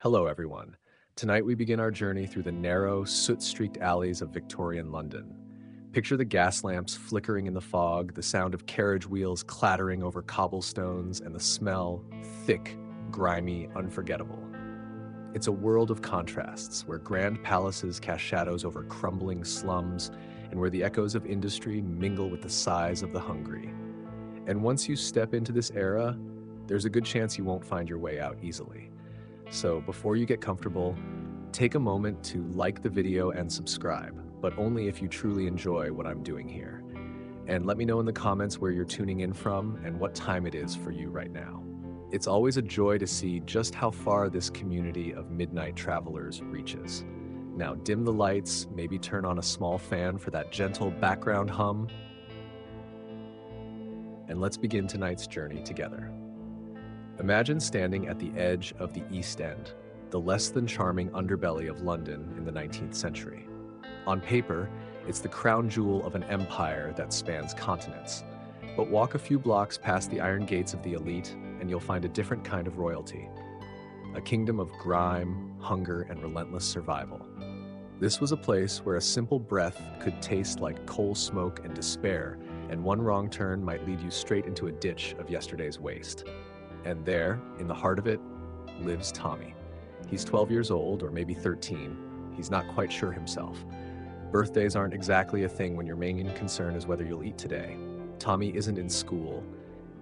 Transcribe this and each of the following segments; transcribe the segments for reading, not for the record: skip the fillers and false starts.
Hello, everyone. Tonight we begin our journey through the narrow, soot-streaked alleys of Victorian London. Picture the gas lamps flickering in the fog, the sound of carriage wheels clattering over cobblestones, and the smell, thick, grimy, unforgettable. It's a world of contrasts, where grand palaces cast shadows over crumbling slums, and where the echoes of industry mingle with the sighs of the hungry. And once you step into this era, there's a good chance you won't find your way out easily. So before you get comfortable, take a moment to like the video and subscribe, but only if you truly enjoy what I'm doing here. And let me know in the comments where you're tuning in from and what time it is for you right now. It's always a joy to see just how far this community of midnight travelers reaches. Now dim the lights, maybe turn on a small fan for that gentle background hum, and let's begin tonight's journey together. Imagine standing at the edge of the East End, the less than charming underbelly of London in the 19th century. On paper, it's the crown jewel of an empire that spans continents. But walk a few blocks past the iron gates of the elite, and you'll find a different kind of royalty. A kingdom of grime, hunger, and relentless survival. This was a place where a simple breath could taste like coal smoke and despair, and one wrong turn might lead you straight into a ditch of yesterday's waste. And there, in the heart of it, lives Tommy. He's 12 years old, or maybe 13. He's not quite sure himself. Birthdays aren't exactly a thing when your main concern is whether you'll eat today. Tommy isn't in school.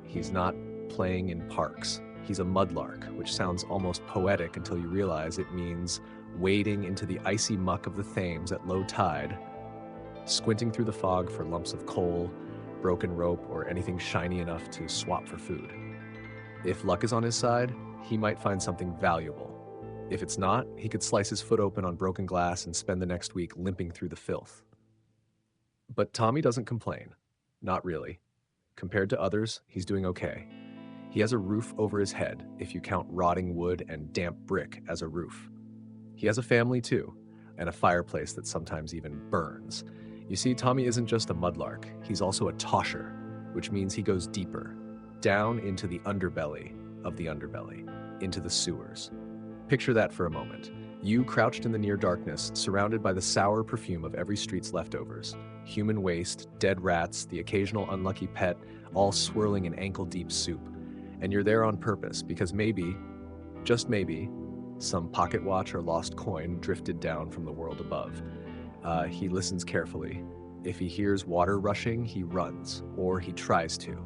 He's not playing in parks. He's a mudlark, which sounds almost poetic until you realize it means wading into the icy muck of the Thames at low tide, squinting through the fog for lumps of coal, broken rope, or anything shiny enough to swap for food. If luck is on his side, he might find something valuable. If it's not, he could slice his foot open on broken glass and spend the next week limping through the filth. But Tommy doesn't complain. Not really. Compared to others, he's doing okay. He has a roof over his head, if you count rotting wood and damp brick as a roof. He has a family too, and a fireplace that sometimes even burns. You see, Tommy isn't just a mudlark, he's also a tosher, which means he goes deeper, down into the underbelly of the underbelly, into the sewers. Picture that for a moment. You crouched in the near darkness, surrounded by the sour perfume of every street's leftovers. Human waste, dead rats, the occasional unlucky pet, all swirling in ankle-deep soup. And you're there on purpose, because maybe, just maybe, some pocket watch or lost coin drifted down from the world above. He listens carefully. If he hears water rushing, he runs, or he tries to.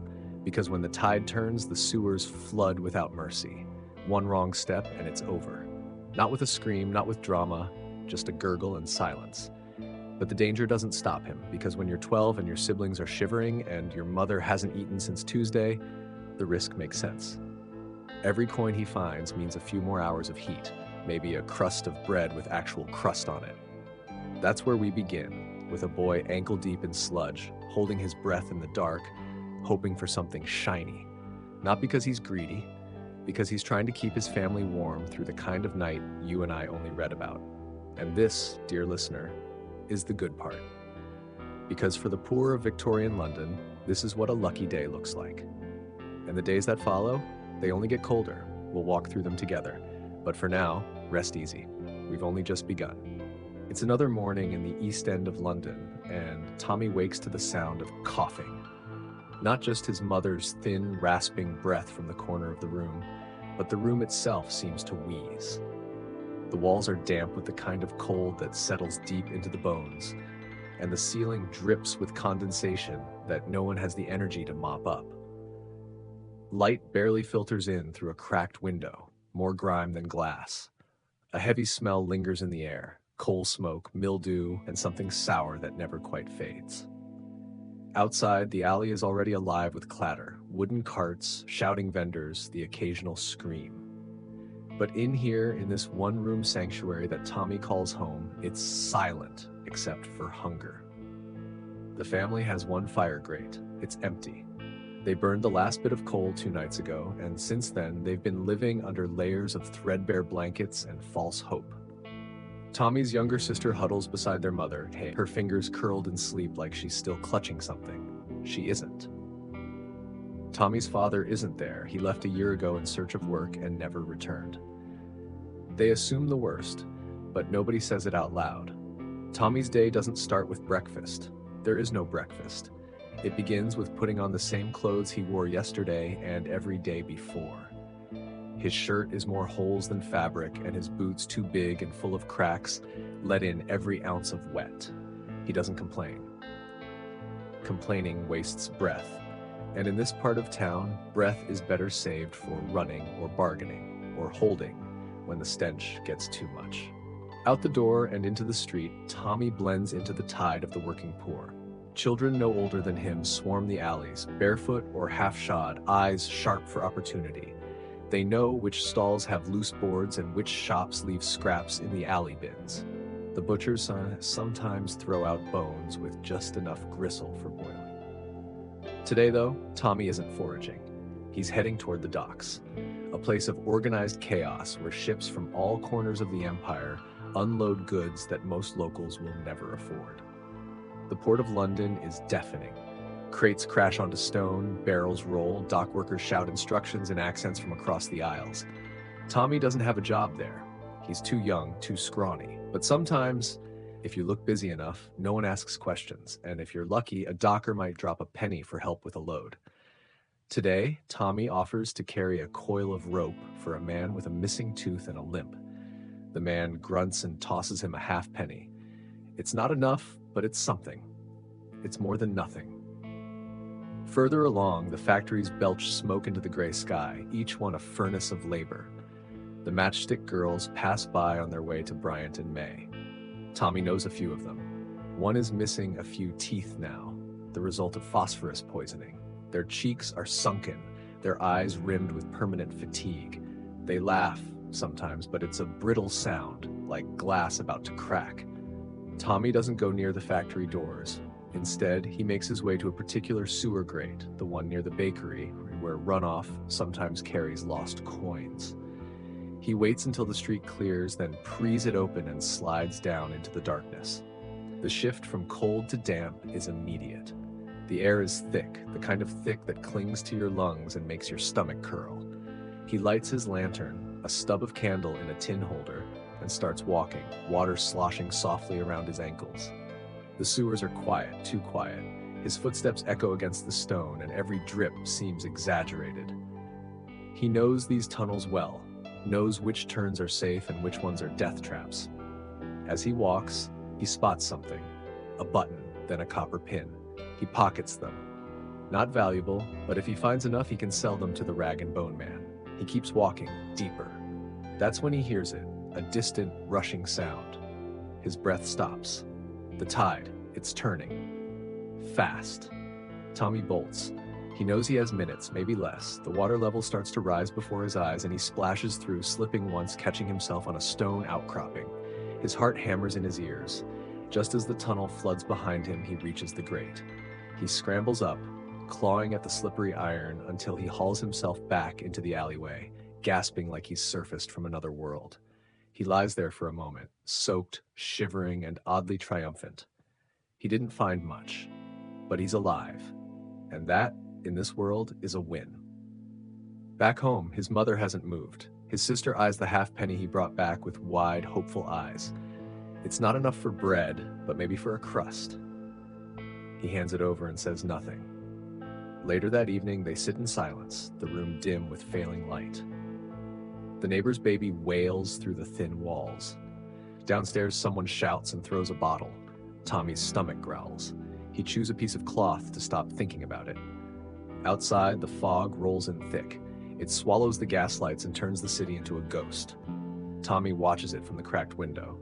Because when the tide turns, the sewers flood without mercy. One wrong step and it's over. Not with a scream, not with drama, just a gurgle and silence. But the danger doesn't stop him, because when you're 12 and your siblings are shivering and your mother hasn't eaten since Tuesday, the risk makes sense. Every coin he finds means a few more hours of heat, maybe a crust of bread with actual crust on it. That's where we begin, with a boy ankle-deep in sludge, holding his breath in the dark, hoping for something shiny. Not because he's greedy, because he's trying to keep his family warm through the kind of night you and I only read about. And this, dear listener, is the good part. Because for the poor of Victorian London, this is what a lucky day looks like. And the days that follow, they only get colder. We'll walk through them together. But for now, rest easy. We've only just begun. It's another morning in the East End of London, and Tommy wakes to the sound of coughing. Not just his mother's thin, rasping breath from the corner of the room, but the room itself seems to wheeze. The walls are damp with the kind of cold that settles deep into the bones, and the ceiling drips with condensation that no one has the energy to mop up. Light barely filters in through a cracked window, more grime than glass. A heavy smell lingers in the air, coal smoke, mildew, and something sour that never quite fades. Outside, the alley is already alive with clatter, wooden carts, shouting vendors, the occasional scream. But in here, in this one-room sanctuary that Tommy calls home, it's silent except for hunger. The family has one fire grate. It's empty. They burned the last bit of coal 2 nights ago, and since then, they've been living under layers of threadbare blankets and false hope. Tommy's younger sister huddles beside their mother, her fingers curled in sleep like she's still clutching something. She isn't. Tommy's father isn't there. He left a year ago in search of work and never returned. They assume the worst, but nobody says it out loud. Tommy's day doesn't start with breakfast. There is no breakfast. It begins with putting on the same clothes he wore yesterday and every day before. His shirt is more holes than fabric, and his boots too big and full of cracks let in every ounce of wet. He doesn't complain. Complaining wastes breath, and in this part of town, breath is better saved for running or bargaining or holding when the stench gets too much. Out the door and into the street, Tommy blends into the tide of the working poor. Children no older than him swarm the alleys, barefoot or half-shod, eyes sharp for opportunity. They know which stalls have loose boards and which shops leave scraps in the alley bins. The butchers sometimes throw out bones with just enough gristle for boiling. Today, though, Tommy isn't foraging. He's heading toward the docks, a place of organized chaos where ships from all corners of the empire unload goods that most locals will never afford. The Port of London is deafening. Crates crash onto stone, barrels roll, dock workers shout instructions in accents from across the aisles. Tommy doesn't have a job there. He's too young, too scrawny. But sometimes, if you look busy enough, no one asks questions, and if you're lucky, a docker might drop a penny for help with a load. Today, Tommy offers to carry a coil of rope for a man with a missing tooth and a limp. The man grunts and tosses him a halfpenny. It's not enough, but it's something. It's more than nothing. Further along, the factories belch smoke into the gray sky, each one a furnace of labor. The matchstick girls pass by on their way to Bryant and May. Tommy knows a few of them. One is missing a few teeth now, the result of phosphorus poisoning. Their cheeks are sunken, their eyes rimmed with permanent fatigue. They laugh sometimes, but it's a brittle sound, like glass about to crack. Tommy doesn't go near the factory doors. Instead, he makes his way to a particular sewer grate, the one near the bakery, where runoff sometimes carries lost coins. He waits until the street clears, then prees it open and slides down into the darkness. The shift from cold to damp is immediate. The air is thick, the kind of thick that clings to your lungs and makes your stomach curl. He lights his lantern, a stub of candle in a tin holder, and starts walking, water sloshing softly around his ankles. The sewers are quiet, too quiet. His footsteps echo against the stone, and every drip seems exaggerated. He knows these tunnels well, knows which turns are safe and which ones are death traps. As he walks, he spots something, a button, then a copper pin. He pockets them. Not valuable, but if he finds enough, he can sell them to the rag and bone man. He keeps walking, deeper. That's when he hears it, a distant, rushing sound. His breath stops. The tide, it's turning. Fast. Tommy bolts. He knows he has minutes, maybe less. The water level starts to rise before his eyes, and he splashes through, slipping once, catching himself on a stone outcropping. His heart hammers in his ears. Just as the tunnel floods behind him, he reaches the grate. He scrambles up, clawing at the slippery iron until he hauls himself back into the alleyway, gasping like he's surfaced from another world. He lies there for a moment, soaked, shivering, and oddly triumphant. He didn't find much, but he's alive, and that, in this world, is a win. Back home, his mother hasn't moved. His sister eyes the halfpenny he brought back with wide, hopeful eyes. It's not enough for bread, but maybe for a crust. He hands it over and says nothing. Later that evening, they sit in silence, the room dim with failing light. The neighbor's baby wails through the thin walls. Downstairs, someone shouts and throws a bottle. Tommy's stomach growls. He chews a piece of cloth to stop thinking about it. Outside, the fog rolls in thick. It swallows the gaslights and turns the city into a ghost. Tommy watches it from the cracked window.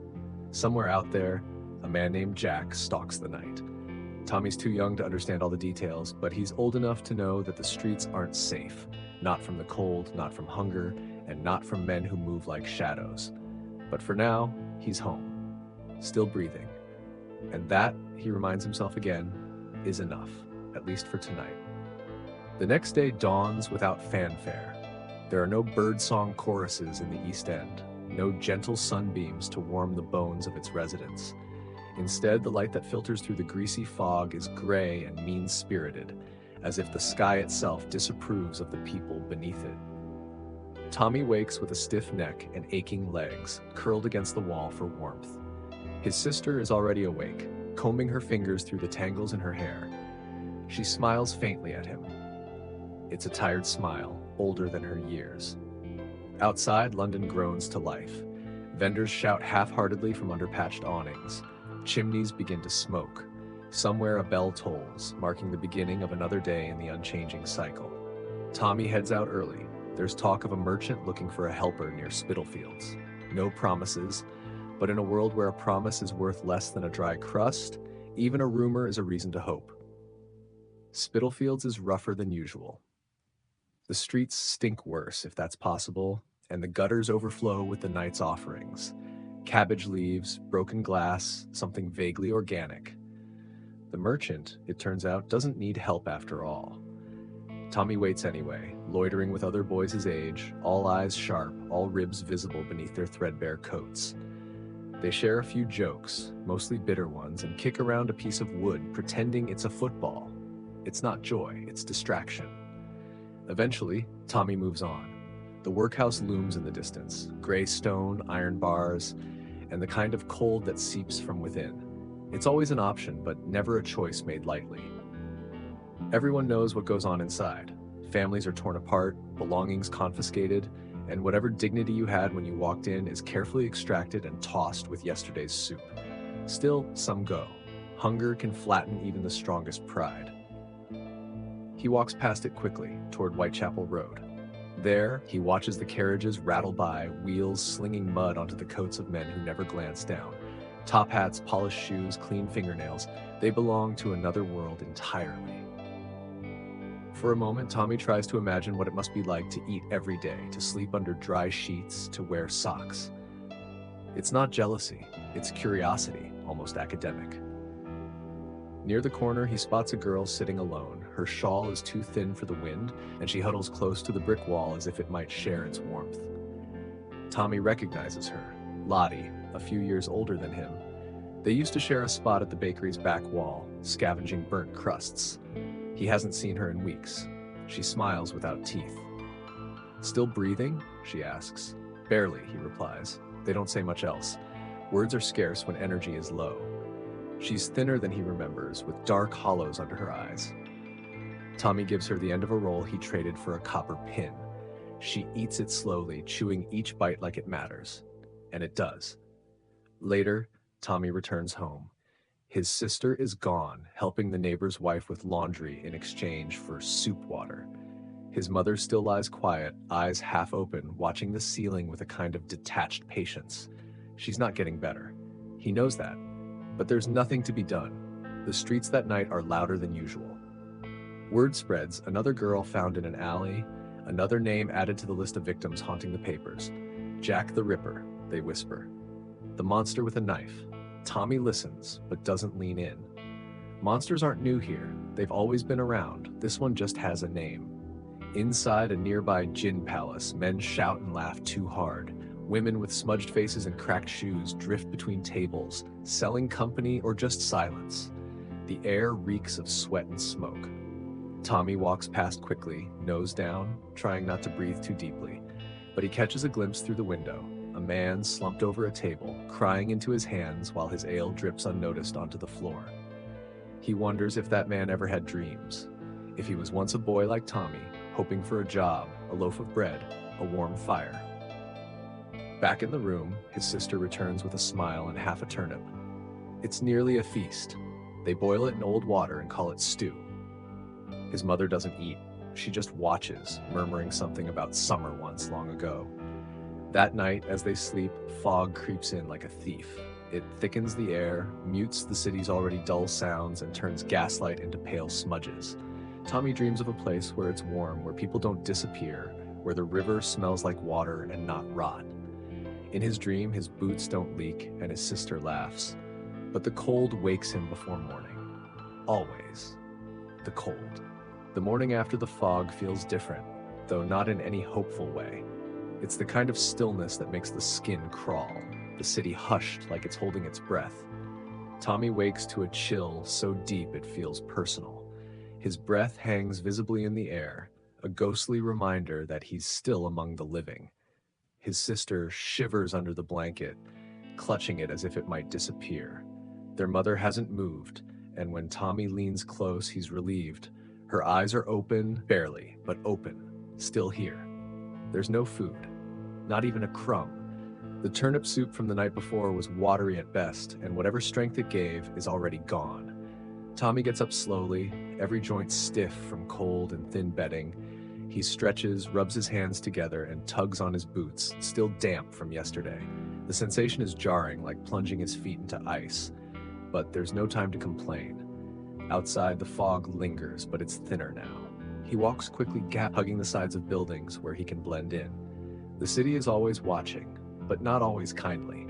Somewhere out there, a man named Jack stalks the night. Tommy's too young to understand all the details, but he's old enough to know that the streets aren't safe. Not from the cold, not from hunger, and not from men who move like shadows. But for now, he's home, still breathing. And that, he reminds himself again, is enough, at least for tonight. The next day dawns without fanfare. There are no birdsong choruses in the East End, no gentle sunbeams to warm the bones of its residents. Instead, the light that filters through the greasy fog is gray and mean-spirited, as if the sky itself disapproves of the people beneath it. Tommy wakes with a stiff neck and aching legs, curled against the wall for warmth. His sister is already awake, combing her fingers through the tangles in her hair. She smiles faintly at him. It's a tired smile, older than her years. Outside, London groans to life. Vendors shout half-heartedly from under patched awnings. Chimneys begin to smoke. Somewhere a bell tolls, marking the beginning of another day in the unchanging cycle. Tommy heads out early. There's talk of a merchant looking for a helper near Spitalfields. No promises, but in a world where a promise is worth less than a dry crust, even a rumor is a reason to hope. Spitalfields is rougher than usual. The streets stink worse, if that's possible, and the gutters overflow with the night's offerings. Cabbage leaves, broken glass, something vaguely organic. The merchant, it turns out, doesn't need help after all. Tommy waits anyway, loitering with other boys his age, all eyes sharp, all ribs visible beneath their threadbare coats. They share a few jokes, mostly bitter ones, and kick around a piece of wood, pretending it's a football. It's not joy, it's distraction. Eventually, Tommy moves on. The workhouse looms in the distance, gray stone, iron bars, and the kind of cold that seeps from within. It's always an option, but never a choice made lightly. Everyone knows what goes on inside. Families are torn apart, belongings confiscated, and whatever dignity you had when you walked in is carefully extracted and tossed with yesterday's soup. Still, some go. Hunger can flatten even the strongest pride. He walks past it quickly, toward Whitechapel Road. There, he watches the carriages rattle by, wheels slinging mud onto the coats of men who never glance down. Top hats, polished shoes, clean fingernails, they belong to another world entirely. For a moment, Tommy tries to imagine what it must be like to eat every day, to sleep under dry sheets, to wear socks. It's not jealousy, it's curiosity, almost academic. Near the corner, he spots a girl sitting alone. Her shawl is too thin for the wind, and she huddles close to the brick wall as if it might share its warmth. Tommy recognizes her, Lottie, a few years older than him. They used to share a spot at the bakery's back wall, scavenging burnt crusts. He hasn't seen her in weeks. She smiles without teeth. "Still breathing?" she asks. "Barely," he replies. They don't say much else. Words are scarce when energy is low. She's thinner than he remembers, with dark hollows under her eyes. Tommy gives her the end of a roll he traded for a copper pin. She eats it slowly, chewing each bite like it matters. And it does. Later, Tommy returns home. His sister is gone, helping the neighbor's wife with laundry in exchange for soup water. His mother still lies quiet, eyes half open, watching the ceiling with a kind of detached patience. She's not getting better. He knows that. But there's nothing to be done. The streets that night are louder than usual. Word spreads, another girl found in an alley, another name added to the list of victims haunting the papers. Jack the Ripper, they whisper. The monster with a knife. Tommy listens, but doesn't lean in. Monsters aren't new here. They've always been around. This one just has a name. Inside a nearby gin palace, men shout and laugh too hard. Women with smudged faces and cracked shoes drift between tables, selling company or just silence. The air reeks of sweat and smoke. Tommy walks past quickly, nose down, trying not to breathe too deeply. But he catches a glimpse through the window. A man slumped over a table, crying into his hands while his ale drips unnoticed onto the floor. He wonders if that man ever had dreams. If he was once a boy like Tommy, hoping for a job, a loaf of bread, a warm fire. Back in the room, his sister returns with a smile and half a turnip. It's nearly a feast. They boil it in old water and call it stew. His mother doesn't eat. She just watches, murmuring something about summer once long ago. That night, as they sleep, fog creeps in like a thief. It thickens the air, mutes the city's already dull sounds, and turns gaslight into pale smudges. Tommy dreams of a place where it's warm, where people don't disappear, where the river smells like water and not rot. In his dream, his boots don't leak, and his sister laughs. But the cold wakes him before morning. Always. The cold. The morning after the fog feels different, though not in any hopeful way. It's the kind of stillness that makes the skin crawl, the city hushed like it's holding its breath. Tommy wakes to a chill so deep it feels personal. His breath hangs visibly in the air, a ghostly reminder that he's still among the living. His sister shivers under the blanket, clutching it as if it might disappear. Their mother hasn't moved, and when Tommy leans close, he's relieved. Her eyes are open, barely, but open, still here. There's no food, not even a crumb. The turnip soup from the night before was watery at best, and whatever strength it gave is already gone. Tommy gets up slowly, every joint stiff from cold and thin bedding. He stretches, rubs his hands together, and tugs on his boots, still damp from yesterday. The sensation is jarring, like plunging his feet into ice. But there's no time to complain. Outside, the fog lingers, but it's thinner now. He walks quickly, hugging the sides of buildings where he can blend in. The city is always watching, but not always kindly.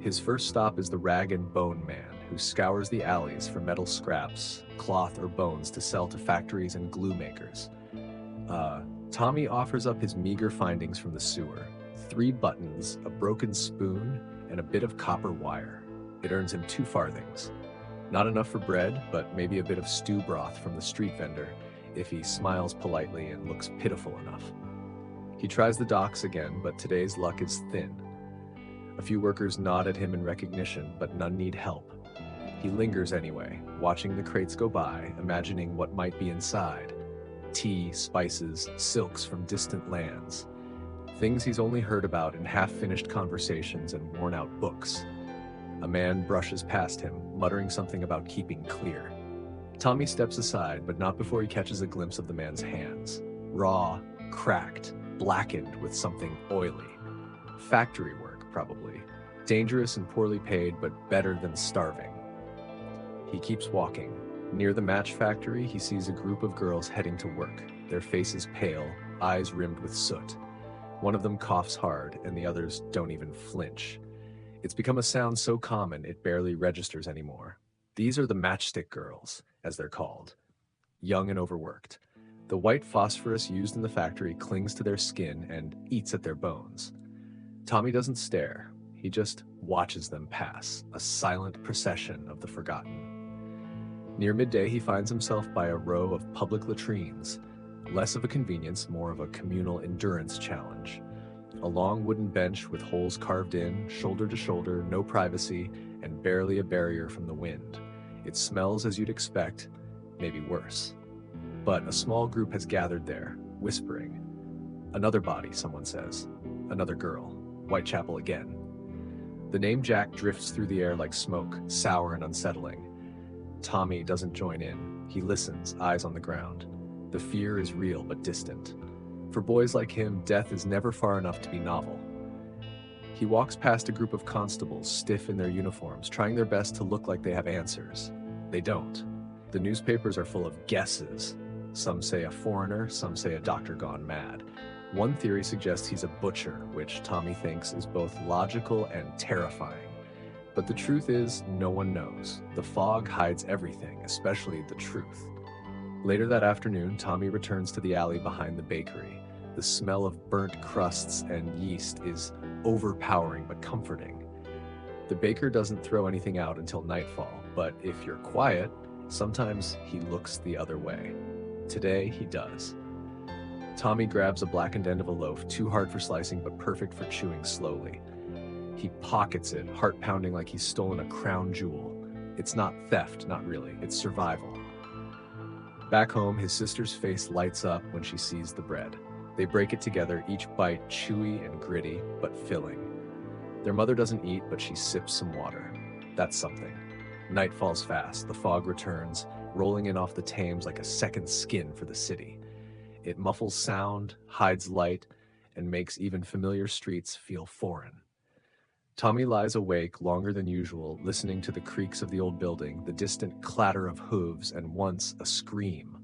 His first stop is the rag and bone man, who scours the alleys for metal scraps, cloth or bones to sell to factories and glue makers. Tommy offers up his meager findings from the sewer. 3 buttons, a broken spoon, and a bit of copper wire. It earns him 2 farthings. Not enough for bread, but maybe a bit of stew broth from the street vendor, if he smiles politely and looks pitiful enough. He tries the docks again, but today's luck is thin. A few workers nod at him in recognition, but none need help. He lingers anyway, watching the crates go by, imagining what might be inside. Tea, spices, silks from distant lands. Things he's only heard about in half-finished conversations and worn-out books. A man brushes past him, muttering something about keeping clear. Tommy steps aside, but not before he catches a glimpse of the man's hands. Raw, cracked, blackened with something oily. Factory work, probably. Dangerous and poorly paid, but better than starving. He keeps walking. Near the match factory, he sees a group of girls heading to work, their faces pale, eyes rimmed with soot. One of them coughs hard, and the others don't even flinch. It's become a sound so common it barely registers anymore. These are the matchstick girls, as they're called. Young and overworked. The white phosphorus used in the factory clings to their skin and eats at their bones. Tommy doesn't stare. He just watches them pass, a silent procession of the forgotten. Near midday, he finds himself by a row of public latrines. Less of a convenience, more of a communal endurance challenge. A long wooden bench with holes carved in, shoulder to shoulder, no privacy, and barely a barrier from the wind. It smells as you'd expect, maybe worse. But a small group has gathered there, whispering. Another body, someone says. Another girl. Whitechapel again. The name Jack drifts through the air like smoke, sour and unsettling. Tommy doesn't join in. He listens, eyes on the ground. The fear is real but distant. For boys like him, death is never far enough to be novel. He walks past a group of constables, stiff in their uniforms, trying their best to look like they have answers. They don't. The newspapers are full of guesses. Some say a foreigner, some say a doctor gone mad. One theory suggests he's a butcher, which Tommy thinks is both logical and terrifying. But the truth is, no one knows. The fog hides everything, especially the truth. Later that afternoon, Tommy returns to the alley behind the bakery. The smell of burnt crusts and yeast is overpowering but comforting. The baker doesn't throw anything out until nightfall, but if you're quiet, sometimes he looks the other way. Today, he does. Tommy grabs a blackened end of a loaf, too hard for slicing but perfect for chewing slowly. He pockets it, heart pounding like he's stolen a crown jewel. It's not theft, not really, it's survival. Back home, his sister's face lights up when she sees the bread. They break it together, each bite chewy and gritty, but filling. Their mother doesn't eat, but she sips some water. That's something. Night falls fast, the fog returns, rolling in off the Thames like a second skin for the city. It muffles sound, hides light, and makes even familiar streets feel foreign. Tommy lies awake longer than usual, listening to the creaks of the old building, the distant clatter of hooves, and once a scream.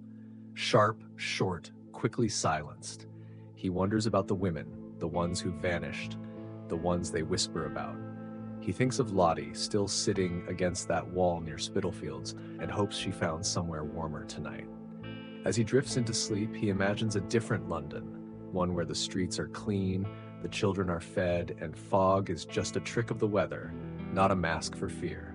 Sharp, short, quickly silenced. He wonders about the women, the ones who vanished, the ones they whisper about. He thinks of Lottie, still sitting against that wall near Spitalfields, and hopes she found somewhere warmer tonight. As he drifts into sleep, he imagines a different London, one where the streets are clean, the children are fed, and fog is just a trick of the weather, not a mask for fear.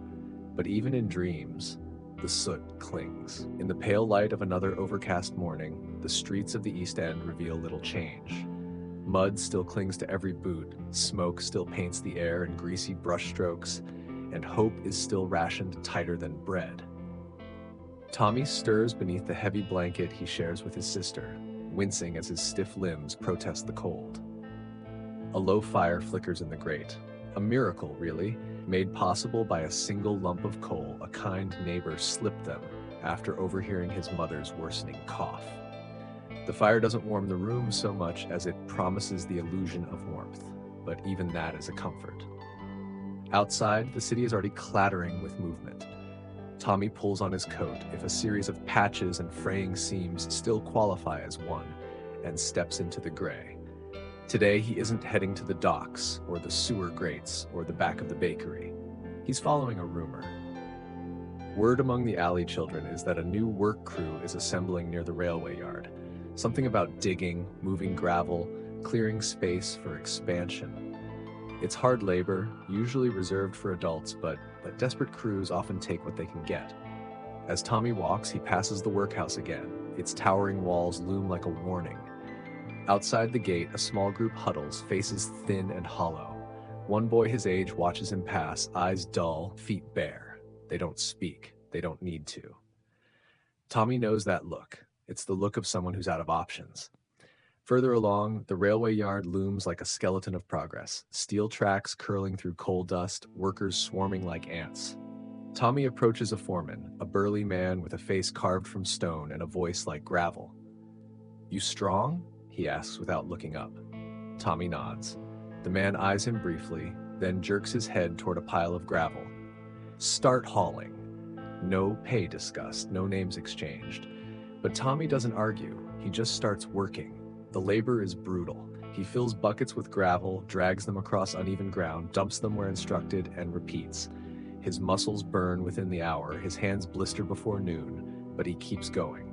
But even in dreams, The soot clings. In the pale light of another overcast morning, the streets of the East End reveal little change. Mud still clings to every boot, smoke still paints the air in greasy brushstrokes, and hope is still rationed tighter than bread. Tommy stirs beneath the heavy blanket he shares with his sister, wincing as his stiff limbs protest the cold. A low fire flickers in the grate. A miracle, really, made possible by a single lump of coal a kind neighbor slipped them after overhearing his mother's worsening cough. The fire doesn't warm the room so much as it promises the illusion of warmth, but even that is a comfort. Outside, the city is already clattering with movement. Tommy pulls on his coat if a series of patches and fraying seams still qualify as one, and steps into the gray. Today, he isn't heading to the docks, or the sewer grates, or the back of the bakery. He's following a rumor. Word among the alley children is that a new work crew is assembling near the railway yard. Something about digging, moving gravel, clearing space for expansion. It's hard labor, usually reserved for adults, but desperate crews often take what they can get. As Tommy walks, he passes the workhouse again. Its towering walls loom like a warning. Outside the gate, a small group huddles, faces thin and hollow. One boy his age watches him pass, eyes dull, feet bare. They don't speak. They don't need to. Tommy knows that look. It's the look of someone who's out of options. Further along, the railway yard looms like a skeleton of progress, steel tracks curling through coal dust, workers swarming like ants. Tommy approaches a foreman, a burly man with a face carved from stone and a voice like gravel. "You strong?" he asks without looking up. Tommy nods. The man eyes him briefly, then jerks his head toward a pile of gravel. "Start hauling." No pay discussed, no names exchanged. But Tommy doesn't argue, he just starts working. The labor is brutal. He fills buckets with gravel, drags them across uneven ground, dumps them where instructed, and repeats. His muscles burn within the hour, his hands blister before noon, but he keeps going.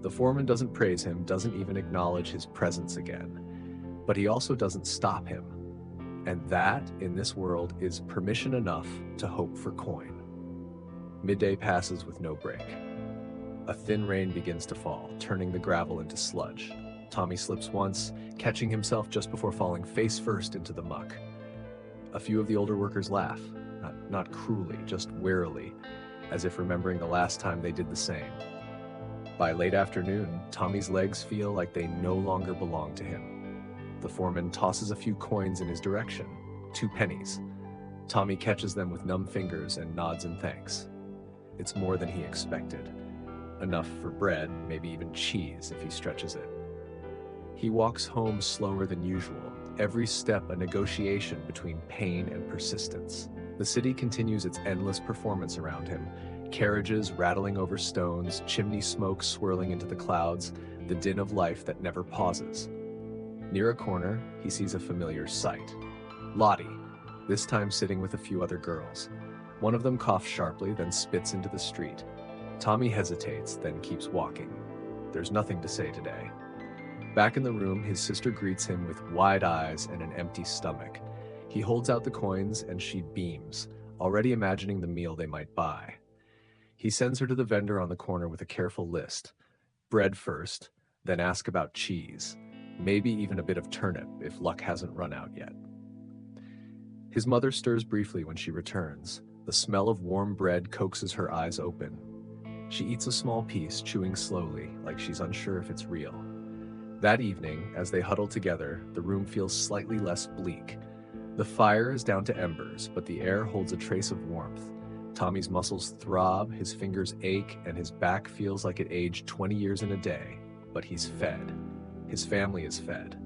The foreman doesn't praise him, doesn't even acknowledge his presence again. But he also doesn't stop him. And that, in this world, is permission enough to hope for coin. Midday passes with no break. A thin rain begins to fall, turning the gravel into sludge. Tommy slips once, catching himself just before falling face first into the muck. A few of the older workers laugh, not cruelly, just warily, as if remembering the last time they did the same. By late afternoon, Tommy's legs feel like they no longer belong to him. The foreman tosses a few coins in his direction, 2 pennies. Tommy catches them with numb fingers and nods in thanks. It's more than he expected. Enough for bread, maybe even cheese if he stretches it. He walks home slower than usual, every step a negotiation between pain and persistence. The city continues its endless performance around him, carriages rattling over stones, chimney smoke swirling into the clouds, the din of life that never pauses. Near a corner, he sees a familiar sight. Lottie, this time sitting with a few other girls. One of them coughs sharply, then spits into the street. Tommy hesitates, then keeps walking. There's nothing to say today. Back in the room, his sister greets him with wide eyes and an empty stomach. He holds out the coins and she beams, already imagining the meal they might buy. He sends her to the vendor on the corner with a careful list. Bread first, then ask about cheese. Maybe even a bit of turnip if luck hasn't run out yet. His mother stirs briefly when she returns. The smell of warm bread coaxes her eyes open. She eats a small piece, chewing slowly, like she's unsure if it's real. That evening, as they huddle together, the room feels slightly less bleak. The fire is down to embers, but the air holds a trace of warmth. Tommy's muscles throb, his fingers ache, and his back feels like it aged 20 years in a day. But he's fed. His family is fed.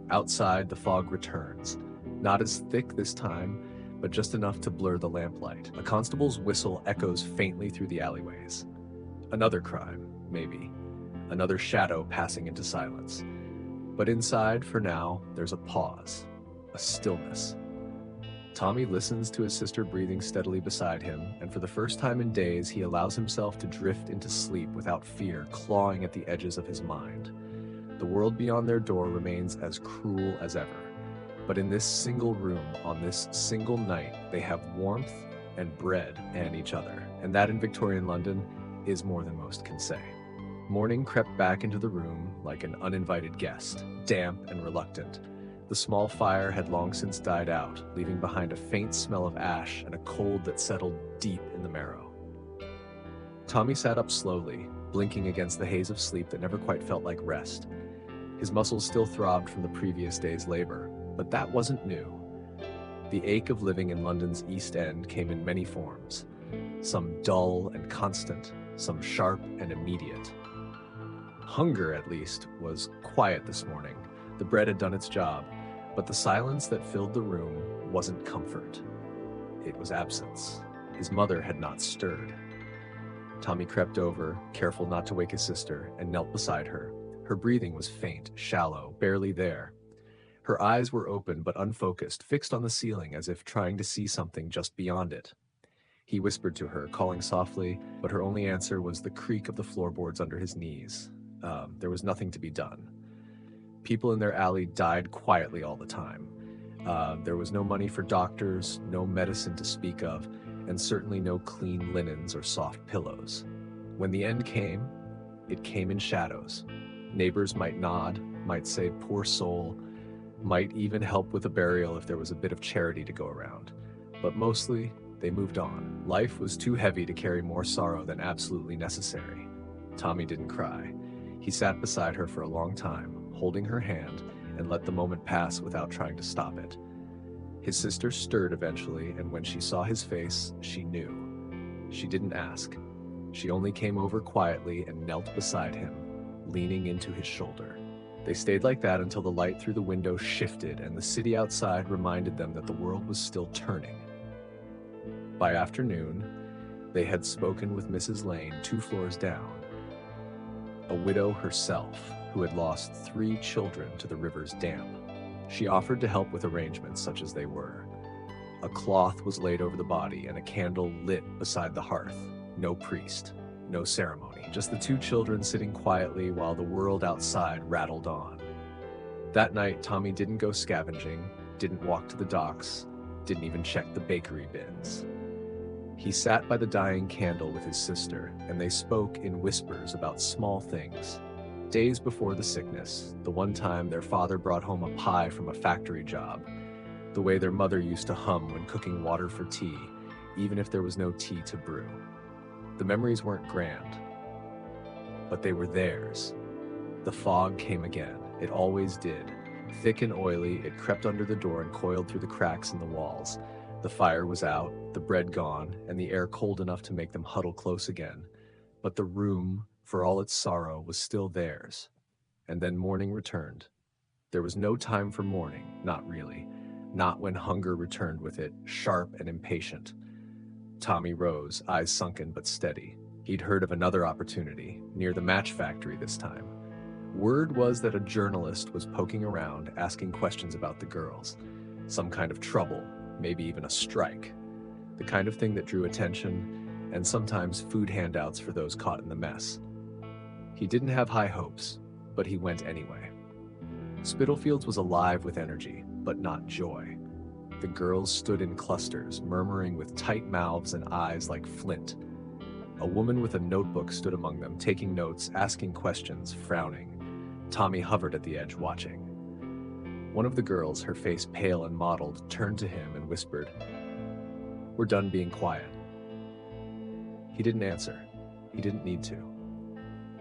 Outside, the fog returns. Not as thick this time, but just enough to blur the lamplight. A constable's whistle echoes faintly through the alleyways. Another crime, maybe. Another shadow passing into silence. But inside, for now, there's a pause. A stillness. Tommy listens to his sister breathing steadily beside him, and for the first time in days, he allows himself to drift into sleep without fear clawing at the edges of his mind. The world beyond their door remains as cruel as ever. But in this single room, on this single night, they have warmth and bread and each other, and that in Victorian London is more than most can say. Morning crept back into the room like an uninvited guest, damp and reluctant. The small fire had long since died out, leaving behind a faint smell of ash and a cold that settled deep in the marrow. Tommy sat up slowly, blinking against the haze of sleep that never quite felt like rest. His muscles still throbbed from the previous day's labor, but that wasn't new. The ache of living in London's East End came in many forms, some dull and constant, some sharp and immediate. Hunger, at least, was quiet this morning. The bread had done its job, but the silence that filled the room wasn't comfort. It was absence. His mother had not stirred. Tommy crept over, careful not to wake his sister, and knelt beside her. Her breathing was faint, shallow, barely there. Her eyes were open but unfocused, fixed on the ceiling as if trying to see something just beyond it. He whispered to her, calling softly, but her only answer was the creak of the floorboards under his knees. There was nothing to be done. People in their alley died quietly all the time. There was no money for doctors, no medicine to speak of, and certainly no clean linens or soft pillows. When the end came, it came in shadows. Neighbors might nod, might say poor soul, might even help with a burial if there was a bit of charity to go around. But mostly, they moved on. Life was too heavy to carry more sorrow than absolutely necessary. Tommy didn't cry. He sat beside her for a long time, holding her hand, and let the moment pass without trying to stop it. His sister stirred eventually, and when she saw his face, she knew. She didn't ask. She only came over quietly and knelt beside him, leaning into his shoulder. They stayed like that until the light through the window shifted and the city outside reminded them that the world was still turning. By afternoon, they had spoken with Mrs. Lane 2 floors down, a widow herself who had lost 3 children to the river's damp. She offered to help with arrangements such as they were. A cloth was laid over the body and a candle lit beside the hearth. No priest, no ceremony, just the 2 children sitting quietly while the world outside rattled on. That night, Tommy didn't go scavenging, didn't walk to the docks, didn't even check the bakery bins. He sat by the dying candle with his sister, and they spoke in whispers about small things. Days before the sickness, the one time their father brought home a pie from a factory job, the way their mother used to hum when cooking water for tea, even if there was no tea to brew. The memories weren't grand, but they were theirs. The fog came again. It always did. Thick and oily, it crept under the door and coiled through the cracks in the walls. The fire was out, the bread gone, and the air cold enough to make them huddle close again. But the room, for all its sorrow, was still theirs. And then morning returned. There was no time for mourning, not really. Not when hunger returned with it, sharp and impatient. Tommy rose, eyes sunken but steady. He'd heard of another opportunity, near the match factory this time. Word was that a journalist was poking around, asking questions about the girls. Some kind of trouble, maybe even a strike. The kind of thing that drew attention, and sometimes food handouts for those caught in the mess. He didn't have high hopes, but he went anyway. Spitalfields was alive with energy, but not joy. The girls stood in clusters, murmuring with tight mouths and eyes like flint. A woman with a notebook stood among them, taking notes, asking questions, frowning. Tommy hovered at the edge, watching. One of the girls, her face pale and mottled, turned to him and whispered, "We're done being quiet." He didn't answer. He didn't need to.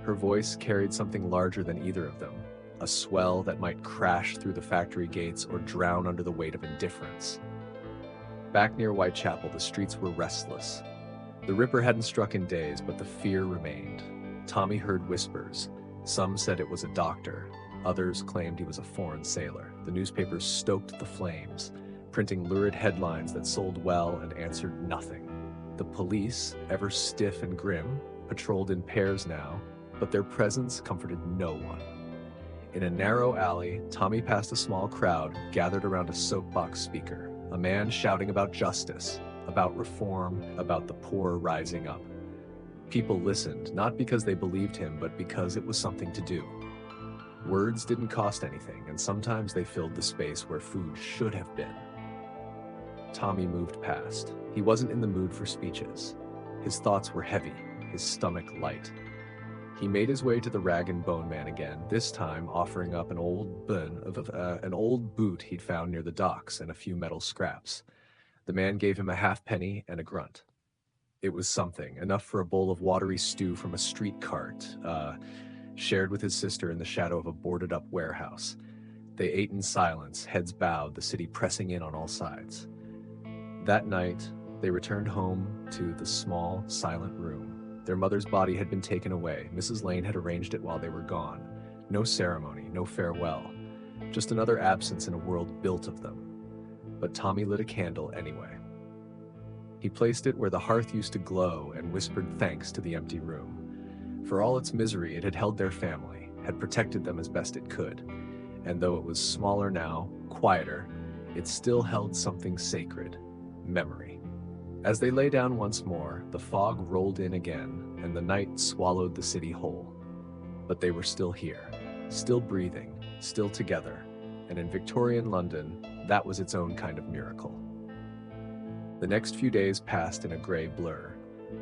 Her voice carried something larger than either of them, a swell that might crash through the factory gates or drown under the weight of indifference. Back near Whitechapel, the streets were restless. The Ripper hadn't struck in days, but the fear remained. Tommy heard whispers. Some said it was a doctor. Others claimed he was a foreign sailor. The newspapers stoked the flames, printing lurid headlines that sold well and answered nothing. The police, ever stiff and grim, patrolled in pairs now, but their presence comforted no one. In a narrow alley, Tommy passed a small crowd gathered around a soapbox speaker, a man shouting about justice, about reform, about the poor rising up. People listened, not because they believed him, but because it was something to do. Words didn't cost anything, and sometimes they filled the space where food should have been. Tommy moved past. He wasn't in the mood for speeches. His thoughts were heavy, his stomach light. He made his way to the rag and bone man again, this time offering up an old boot he'd found near the docks and a few metal scraps. The man gave him a halfpenny and a grunt. It was something, enough for a bowl of watery stew from a street cart, shared with his sister in the shadow of a boarded-up warehouse. They ate in silence, heads bowed, the city pressing in on all sides. That night, they returned home to the small, silent room. Their mother's body had been taken away. Mrs. Lane had arranged it while they were gone. No ceremony, no farewell. Just another absence in a world built of them. But Tommy lit a candle anyway. He placed it where the hearth used to glow and whispered thanks to the empty room. For all its misery, it had held their family, had protected them as best it could. And though it was smaller now, quieter, it still held something sacred, memory. As they lay down once more, the fog rolled in again, and the night swallowed the city whole. But they were still here, still breathing, still together, and in Victorian London, that was its own kind of miracle. The next few days passed in a gray blur.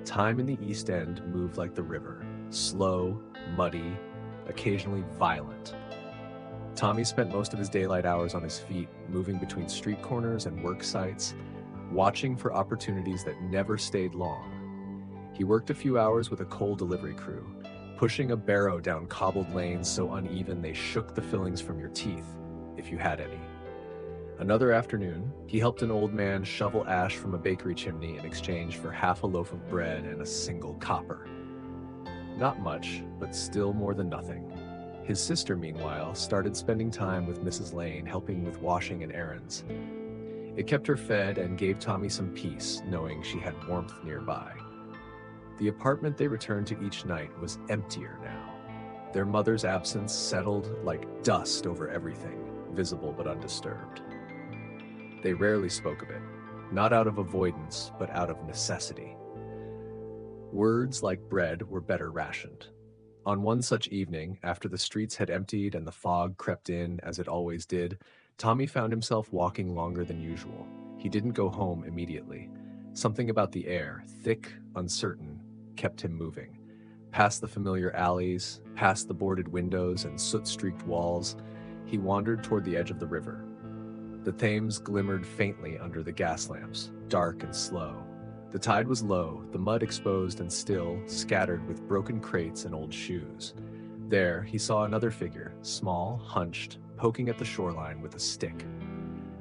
Time in the East End moved like the river, slow, muddy, occasionally violent. Tommy spent most of his daylight hours on his feet, moving between street corners and work sites, watching for opportunities that never stayed long. He worked a few hours with a coal delivery crew, pushing a barrow down cobbled lanes so uneven they shook the fillings from your teeth, if you had any. Another afternoon, he helped an old man shovel ash from a bakery chimney in exchange for half a loaf of bread and a single copper. Not much, but still more than nothing. His sister, meanwhile, started spending time with Mrs. Lane, helping with washing and errands. It kept her fed and gave Tommy some peace, knowing she had warmth nearby. The apartment they returned to each night was emptier now. Their mother's absence settled like dust over everything, visible but undisturbed. They rarely spoke of it, not out of avoidance, but out of necessity. Words, like bread, were better rationed. On one such evening, after the streets had emptied and the fog crept in, as it always did, Tommy found himself walking longer than usual. He didn't go home immediately. Something about the air, thick, uncertain, kept him moving. Past the familiar alleys, past the boarded windows and soot-streaked walls, he wandered toward the edge of the river. The Thames glimmered faintly under the gas lamps, dark and slow. The tide was low, the mud exposed and still, scattered with broken crates and old shoes. There, he saw another figure, small, hunched, poking at the shoreline with a stick.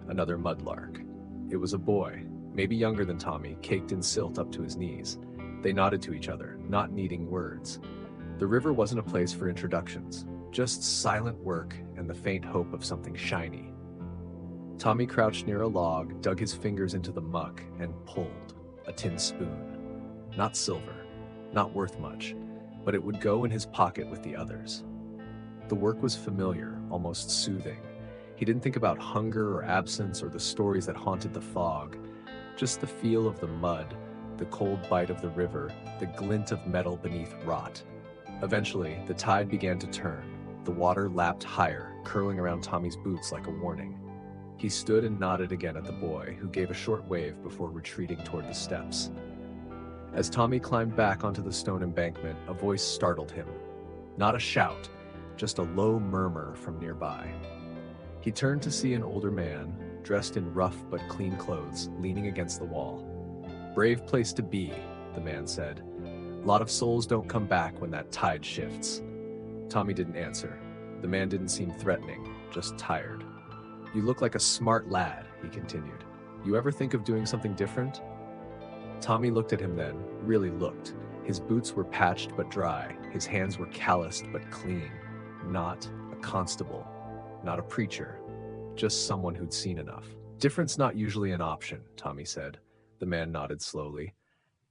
Another mudlark. It was a boy, maybe younger than Tommy, caked in silt up to his knees. They nodded to each other, not needing words. The river wasn't a place for introductions, just silent work and the faint hope of something shiny. Tommy crouched near a log, dug his fingers into the muck, and pulled. A tin spoon. Not silver, not worth much, but it would go in his pocket with the others. The work was familiar, almost soothing. He didn't think about hunger or absence or the stories that haunted the fog, just the feel of the mud, the cold bite of the river, the glint of metal beneath rot. Eventually, the tide began to turn. The water lapped higher, curling around Tommy's boots like a warning. He stood and nodded again at the boy, who gave a short wave before retreating toward the steps. As Tommy climbed back onto the stone embankment, a voice startled him. Not a shout, just a low murmur from nearby. He turned to see an older man, dressed in rough but clean clothes, leaning against the wall. "Brave place to be," the man said. "A lot of souls don't come back when that tide shifts." Tommy didn't answer. The man didn't seem threatening, just tired. "You look like a smart lad," he continued. "You ever think of doing something different?" Tommy looked at him then, really looked. His boots were patched but dry, his hands were calloused but clean. Not a constable, not a preacher, just someone who'd seen enough. "Different's not usually an option," Tommy said. The man nodded slowly.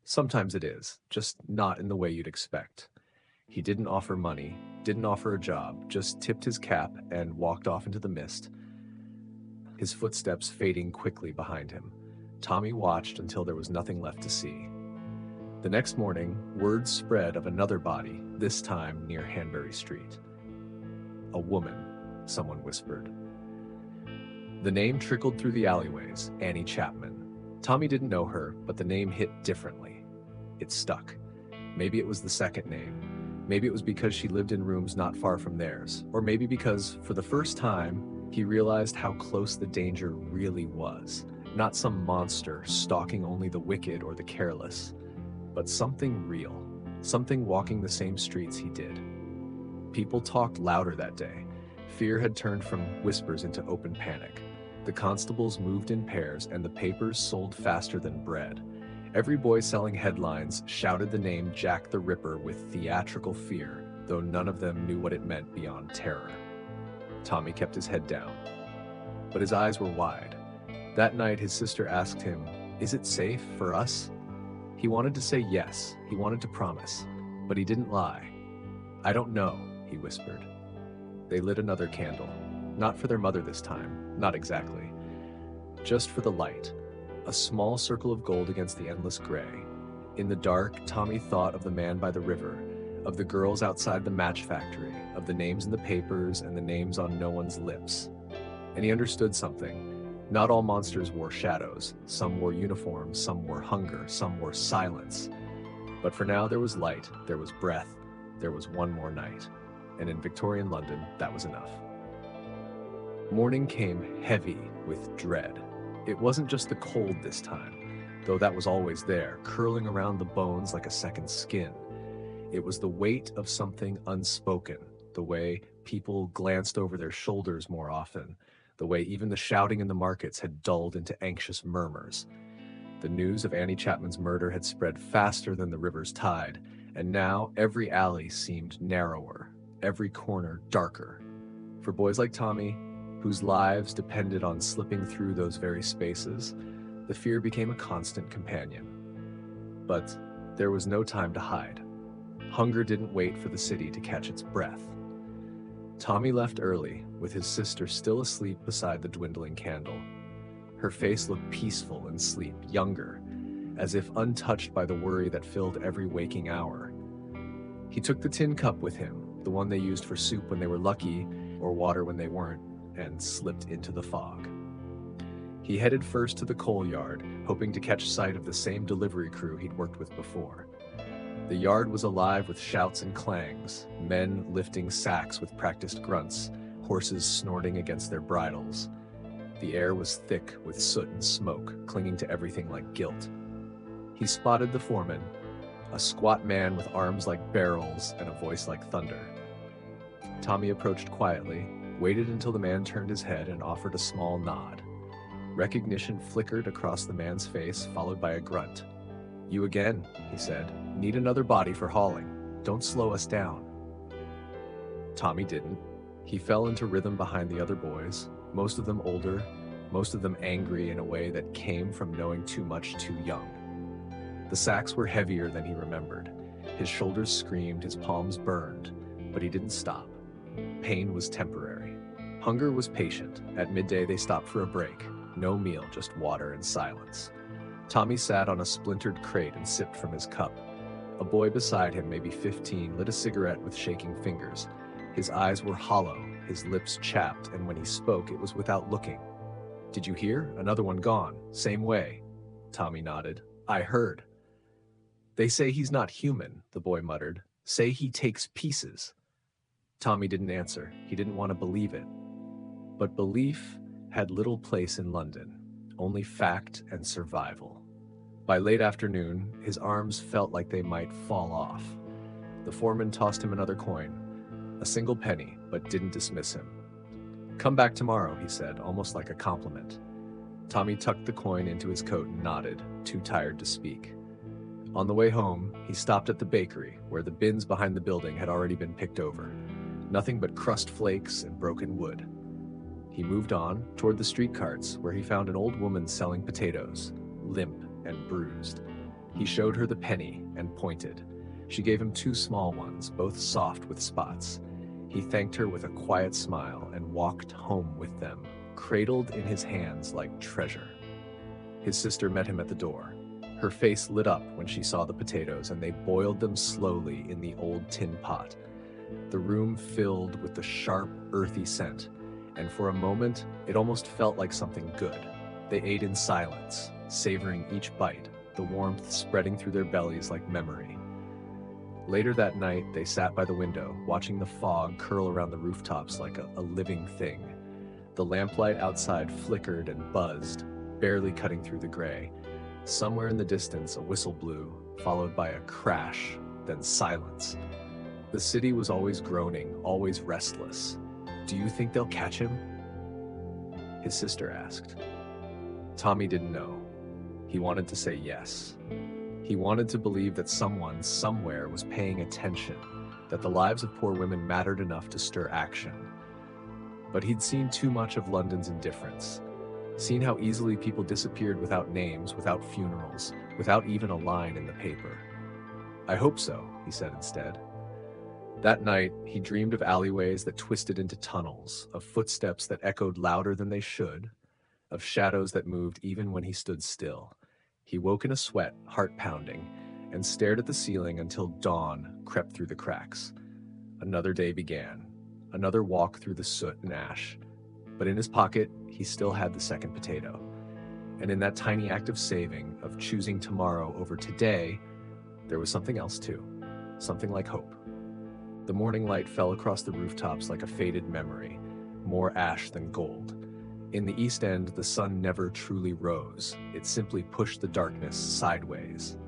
"Sometimes it is, just not in the way you'd expect." He didn't offer money, didn't offer a job, just tipped his cap and walked off into the mist, his footsteps fading quickly behind him. Tommy watched until there was nothing left to see. The next morning, word spread of another body, this time near Hanbury Street. "A woman," someone whispered. The name trickled through the alleyways, Annie Chapman. Tommy didn't know her, but the name hit differently. It stuck. Maybe it was the second name. Maybe it was because she lived in rooms not far from theirs. Or maybe because, for the first time, he realized how close the danger really was. Not some monster stalking only the wicked or the careless, but something real. Something walking the same streets he did. People talked louder that day. Fear had turned from whispers into open panic. The constables moved in pairs, and the papers sold faster than bread. Every boy selling headlines shouted the name Jack the Ripper with theatrical fear, though none of them knew what it meant beyond terror. Tommy kept his head down, but his eyes were wide. That night, his sister asked him, "Is it safe for us?" He wanted to say yes, he wanted to promise, but he didn't lie. "I don't know," he whispered. They lit another candle. Not for their mother this time, not exactly. Just for the light. A small circle of gold against the endless gray. In the dark, Tommy thought of the man by the river, of the girls outside the match factory, of the names in the papers and the names on no one's lips. And he understood something. Not all monsters wore shadows. Some wore uniforms, some wore hunger, some wore silence. But for now there was light, there was breath, there was one more night. And in Victorian London, that was enough. Morning came heavy with dread. It wasn't just the cold this time, though that was always there, curling around the bones like a second skin. It was the weight of something unspoken, the way people glanced over their shoulders more often, the way even the shouting in the markets had dulled into anxious murmurs. The news of Annie Chapman's murder had spread faster than the river's tide, and now every alley seemed narrower, every corner darker. For boys like Tommy, whose lives depended on slipping through those very spaces, the fear became a constant companion. But there was no time to hide. Hunger didn't wait for the city to catch its breath. Tommy left early, with his sister still asleep beside the dwindling candle. Her face looked peaceful in sleep, younger, as if untouched by the worry that filled every waking hour. He took the tin cup with him, the one they used for soup when they were lucky, or water when they weren't, and slipped into the fog. He headed first to the coal yard, hoping to catch sight of the same delivery crew he'd worked with before. The yard was alive with shouts and clangs, men lifting sacks with practiced grunts, horses snorting against their bridles. The air was thick with soot and smoke, clinging to everything like guilt. He spotted the foreman, a squat man with arms like barrels and a voice like thunder. Tommy approached quietly, waited until the man turned his head and offered a small nod. Recognition flickered across the man's face, followed by a grunt. "You again," he said. "Need another body for hauling. Don't slow us down." Tommy didn't. He fell into rhythm behind the other boys, most of them older, most of them angry in a way that came from knowing too much too young. The sacks were heavier than he remembered. His shoulders screamed, his palms burned, but he didn't stop. Pain was temporary. Hunger was patient. At midday, they stopped for a break. No meal, just water and silence. Tommy sat on a splintered crate and sipped from his cup. A boy beside him, maybe 15, lit a cigarette with shaking fingers. His eyes were hollow, his lips chapped, and when he spoke, it was without looking. "Did you hear? Another one gone. Same way." Tommy nodded. "I heard." "They say he's not human," the boy muttered. "Say he takes pieces." Tommy didn't answer. He didn't want to believe it. But belief had little place in London, only fact and survival. By late afternoon, his arms felt like they might fall off. The foreman tossed him another coin, a single penny, but didn't dismiss him. "Come back tomorrow," he said, almost like a compliment. Tommy tucked the coin into his coat and nodded, too tired to speak. On the way home, he stopped at the bakery, where the bins behind the building had already been picked over. Nothing but crust flakes and broken wood. He moved on, toward the street carts, where he found an old woman selling potatoes, limp and bruised. He showed her the penny and pointed. She gave him 2 small ones, both soft with spots. He thanked her with a quiet smile and walked home with them, cradled in his hands like treasure. His sister met him at the door. Her face lit up when she saw the potatoes, and they boiled them slowly in the old tin pot. The room filled with the sharp, earthy scent, and for a moment, it almost felt like something good. They ate in silence, savoring each bite, the warmth spreading through their bellies like memory. Later that night, they sat by the window, watching the fog curl around the rooftops like a living thing. The lamplight outside flickered and buzzed, barely cutting through the gray. Somewhere in the distance, a whistle blew, followed by a crash, then silence. The city was always groaning, always restless. "Do you think they'll catch him?" his sister asked. Tommy didn't know. He wanted to say yes. He wanted to believe that someone, somewhere, was paying attention, that the lives of poor women mattered enough to stir action. But he'd seen too much of London's indifference, seen how easily people disappeared without names, without funerals, without even a line in the paper. "I hope so," he said instead. That night, he dreamed of alleyways that twisted into tunnels, of footsteps that echoed louder than they should, of shadows that moved even when he stood still. He woke in a sweat, heart pounding, and stared at the ceiling until dawn crept through the cracks. Another day began, another walk through the soot and ash, but in his pocket, he still had the second potato. And in that tiny act of saving, of choosing tomorrow over today, there was something else too, something like hope. The morning light fell across the rooftops like a faded memory, more ash than gold. In the East End, the sun never truly rose. It simply pushed the darkness sideways.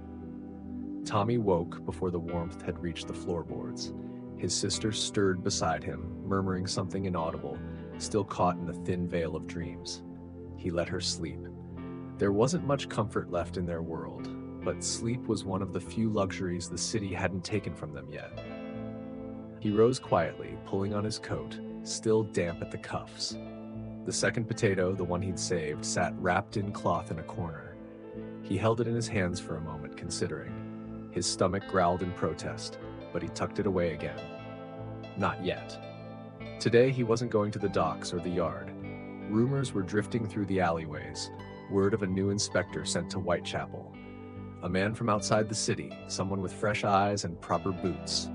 Tommy woke before the warmth had reached the floorboards. His sister stirred beside him, murmuring something inaudible, still caught in the thin veil of dreams. He let her sleep. There wasn't much comfort left in their world, but sleep was one of the few luxuries the city hadn't taken from them yet. He rose quietly, pulling on his coat, still damp at the cuffs. The second potato, the one he'd saved, sat wrapped in cloth in a corner. He held it in his hands for a moment, considering. His stomach growled in protest, but he tucked it away again. Not yet. Today he wasn't going to the docks or the yard. Rumors were drifting through the alleyways, word of a new inspector sent to Whitechapel. A man from outside the city, someone with fresh eyes and proper boots.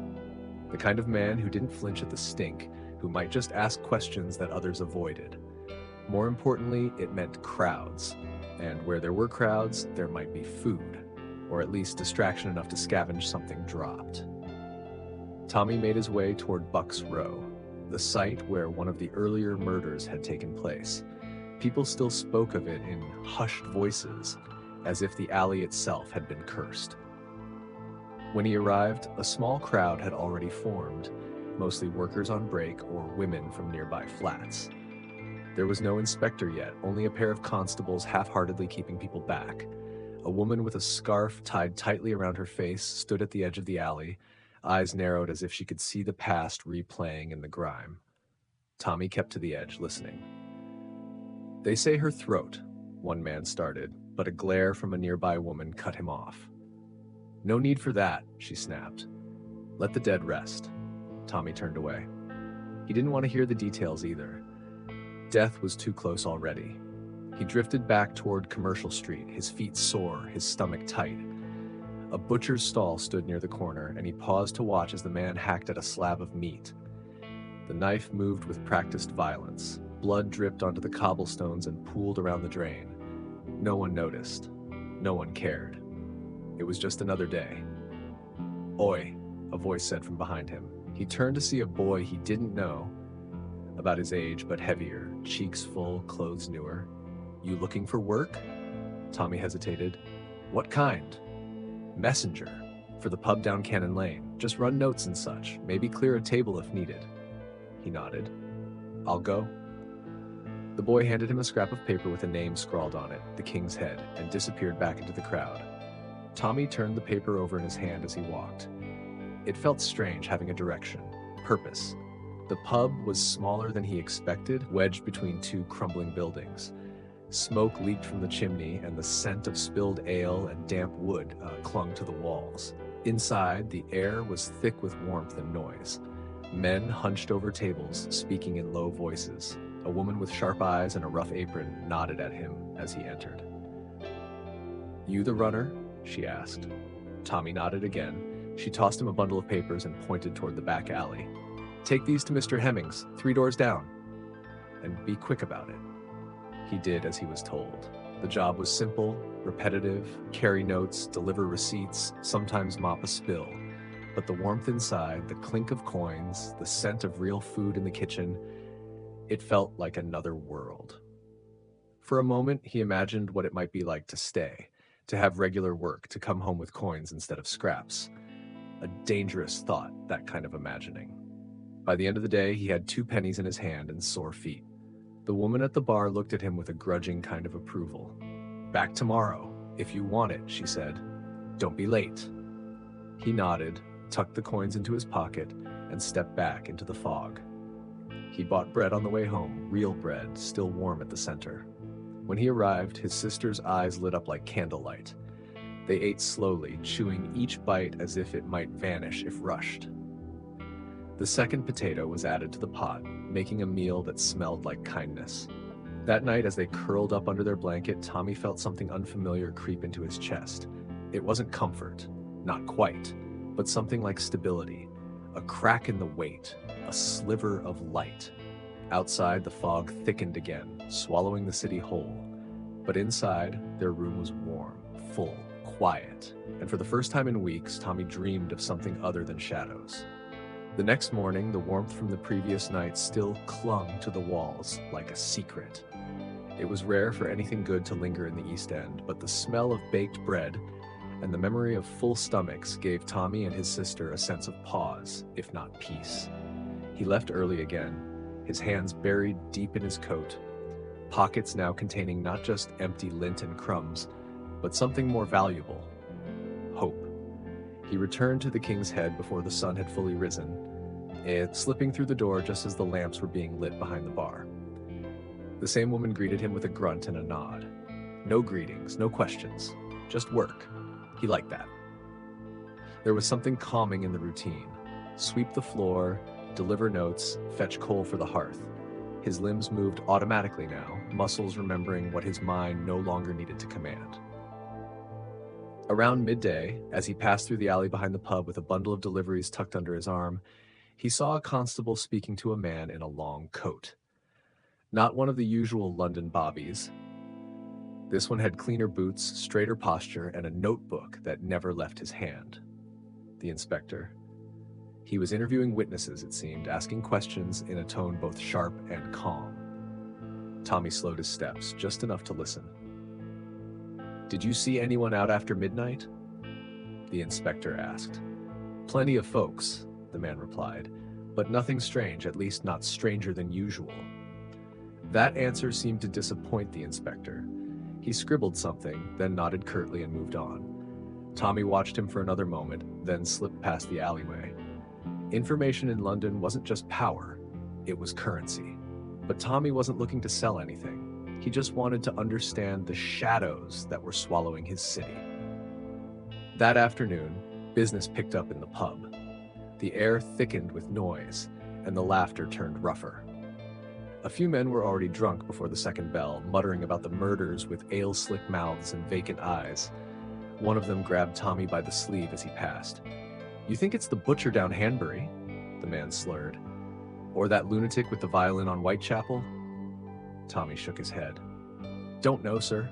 The kind of man who didn't flinch at the stink, who might just ask questions that others avoided. More importantly, it meant crowds. And where there were crowds, there might be food, or at least distraction enough to scavenge something dropped. Tommy made his way toward Buck's Row, the site where one of the earlier murders had taken place. People still spoke of it in hushed voices, as if the alley itself had been cursed. When he arrived, a small crowd had already formed, mostly workers on break or women from nearby flats. There was no inspector yet, only a pair of constables half-heartedly keeping people back. A woman with a scarf tied tightly around her face stood at the edge of the alley, eyes narrowed as if she could see the past replaying in the grime. Tommy kept to the edge, listening. "They say her throat," one man started, but a glare from a nearby woman cut him off. "No need for that," she snapped. "Let the dead rest." Tommy turned away. He didn't want to hear the details either. Death was too close already. He drifted back toward Commercial Street, his feet sore, his stomach tight. A butcher's stall stood near the corner, and he paused to watch as the man hacked at a slab of meat. The knife moved with practiced violence. Blood dripped onto the cobblestones and pooled around the drain. No one noticed. No one cared. It was just another day. "Oi," a voice said from behind him. He turned to see a boy he didn't know, about his age but heavier, cheeks full, clothes newer. "You looking for work?" Tommy hesitated. "What kind?" "Messenger. For the pub down Cannon Lane. Just run notes and such. Maybe clear a table if needed." He nodded. "I'll go." The boy handed him a scrap of paper with a name scrawled on it, the King's Head, and disappeared back into the crowd. Tommy turned the paper over in his hand as he walked. It felt strange having a direction, purpose. The pub was smaller than he expected, wedged between two crumbling buildings. Smoke leaked from the chimney, and the scent of spilled ale and damp wood clung to the walls. Inside, the air was thick with warmth and noise. Men hunched over tables, speaking in low voices. A woman with sharp eyes and a rough apron nodded at him as he entered. "You the runner?" she asked. Tommy nodded again. She tossed him a bundle of papers and pointed toward the back alley. "Take these to Mr. Hemmings, 3 doors down. And be quick about it." He did as he was told. The job was simple, repetitive: carry notes, deliver receipts, sometimes mop a spill. But the warmth inside, the clink of coins, the scent of real food in the kitchen, it felt like another world. For a moment, he imagined what it might be like to stay, to have regular work, to come home with coins instead of scraps. A dangerous thought, that kind of imagining. By the end of the day, he had 2 pennies in his hand and sore feet. The woman at the bar looked at him with a grudging kind of approval. "Back tomorrow, if you want it," she said. "Don't be late." He nodded, tucked the coins into his pocket, and stepped back into the fog. He bought bread on the way home, real bread, still warm at the center. When he arrived, his sister's eyes lit up like candlelight. They ate slowly, chewing each bite as if it might vanish if rushed. The second potato was added to the pot, making a meal that smelled like kindness. That night, as they curled up under their blanket, Tommy felt something unfamiliar creep into his chest. It wasn't comfort, not quite, but something like stability, a crack in the weight, a sliver of light. Outside, the fog thickened again, swallowing the city whole. But inside, their room was warm, full, quiet, and for the first time in weeks, Tommy dreamed of something other than shadows. The next morning, the warmth from the previous night still clung to the walls like a secret. It was rare for anything good to linger in the East End, but the smell of baked bread and the memory of full stomachs gave Tommy and his sister a sense of pause, if not peace. He left early again, his hands buried deep in his coat, pockets now containing not just empty lint and crumbs, but something more valuable: hope. He returned to the King's Head before the sun had fully risen, slipping through the door just as the lamps were being lit behind the bar. The same woman greeted him with a grunt and a nod. No greetings, no questions, just work. He liked that. There was something calming in the routine. Sweep the floor, deliver notes, fetch coal for the hearth. His limbs moved automatically now, muscles remembering what his mind no longer needed to command. Around midday, as he passed through the alley behind the pub with a bundle of deliveries tucked under his arm, he saw a constable speaking to a man in a long coat. Not one of the usual London bobbies. This one had cleaner boots, straighter posture, and a notebook that never left his hand. The inspector. He was interviewing witnesses, it seemed, asking questions in a tone both sharp and calm. Tommy slowed his steps, just enough to listen. "Did you see anyone out after midnight?" the inspector asked. "Plenty of folks," the man replied, "but nothing strange, at least not stranger than usual." That answer seemed to disappoint the inspector. He scribbled something, then nodded curtly and moved on. Tommy watched him for another moment, then slipped past the alleyway. Information in London wasn't just power, it was currency. But Tommy wasn't looking to sell anything. He just wanted to understand the shadows that were swallowing his city. That afternoon, business picked up in the pub. The air thickened with noise, and the laughter turned rougher. A few men were already drunk before the second bell, muttering about the murders with ale-slick mouths and vacant eyes. One of them grabbed Tommy by the sleeve as he passed. "You think it's the butcher down Hanbury?" the man slurred. "Or that lunatic with the violin on Whitechapel?" Tommy shook his head. "Don't know, sir."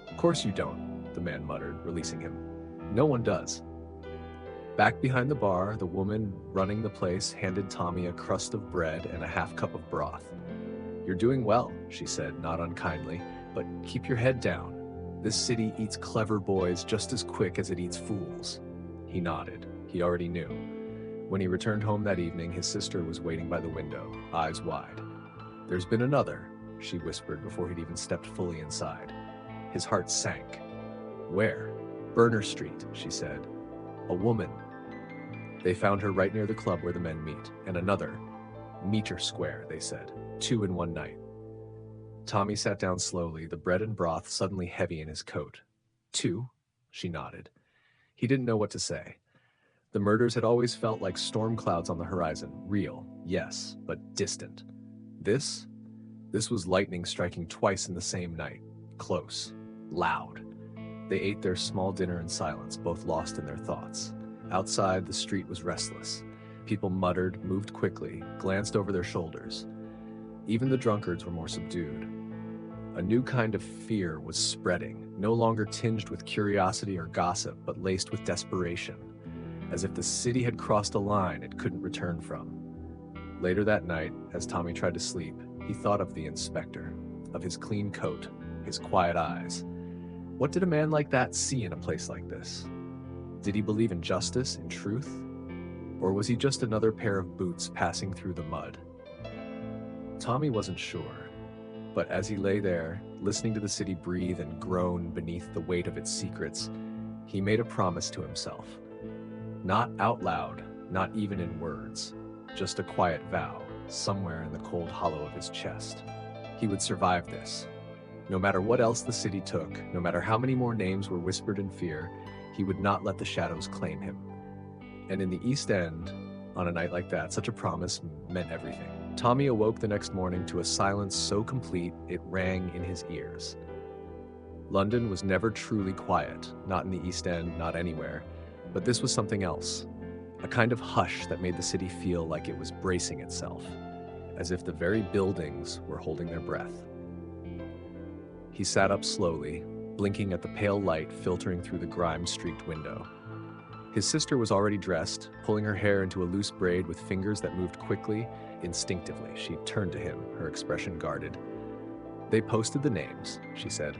"Of course you don't," the man muttered, releasing him. "No one does." Back behind the bar, the woman running the place handed Tommy a crust of bread and a half cup of broth. "You're doing well," she said, not unkindly, "but keep your head down. This city eats clever boys just as quick as it eats fools." He nodded. He already knew. When he returned home that evening, his sister was waiting by the window, eyes wide. "There's been another," she whispered before he'd even stepped fully inside. His heart sank. "Where?" "Berner Street," she said. "A woman." They found her right near the club where the men meet, and another. "Meter Square," they said. 2 in one night. Tommy sat down slowly, the bread and broth suddenly heavy in his coat. 2? She nodded. He didn't know what to say. The murders had always felt like storm clouds on the horizon. Real, yes, but distant. This was lightning striking twice in the same night. Close. Loud. They ate their small dinner in silence, both lost in their thoughts. Outside, the street was restless. People muttered, moved quickly, glanced over their shoulders. Even the drunkards were more subdued. A new kind of fear was spreading, no longer tinged with curiosity or gossip, but laced with desperation, as if the city had crossed a line it couldn't return from. Later that night, as Tommy tried to sleep, he thought of the inspector, of his clean coat, his quiet eyes. What did a man like that see in a place like this? Did he believe in justice, in truth? Or was he just another pair of boots passing through the mud? Tommy wasn't sure, but as he lay there, listening to the city breathe and groan beneath the weight of its secrets, he made a promise to himself. Not out loud, not even in words, just a quiet vow, somewhere in the cold hollow of his chest. He would survive this. No matter what else the city took, no matter how many more names were whispered in fear, he would not let the shadows claim him. And in the East End, on a night like that, such a promise meant everything. Tommy awoke the next morning to a silence so complete it rang in his ears. London was never truly quiet, not in the East End, not anywhere, but this was something else. A kind of hush that made the city feel like it was bracing itself, as if the very buildings were holding their breath. He sat up slowly, blinking at the pale light filtering through the grime-streaked window. His sister was already dressed, pulling her hair into a loose braid with fingers that moved quickly. Instinctively, she turned to him, her expression guarded. "They posted the names," she said.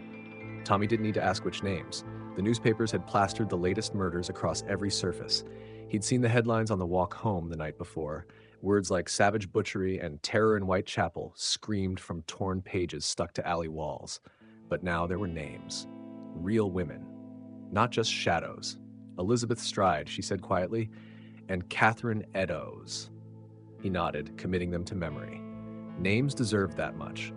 Tommy didn't need to ask which names. The newspapers had plastered the latest murders across every surface. He'd seen the headlines on the walk home the night before. Words like savage butchery and terror in Whitechapel screamed from torn pages stuck to alley walls. But now there were names. Real women. Not just shadows. Elizabeth Stride, she said quietly, and Catherine Eddowes. He nodded, committing them to memory. Names deserved that much.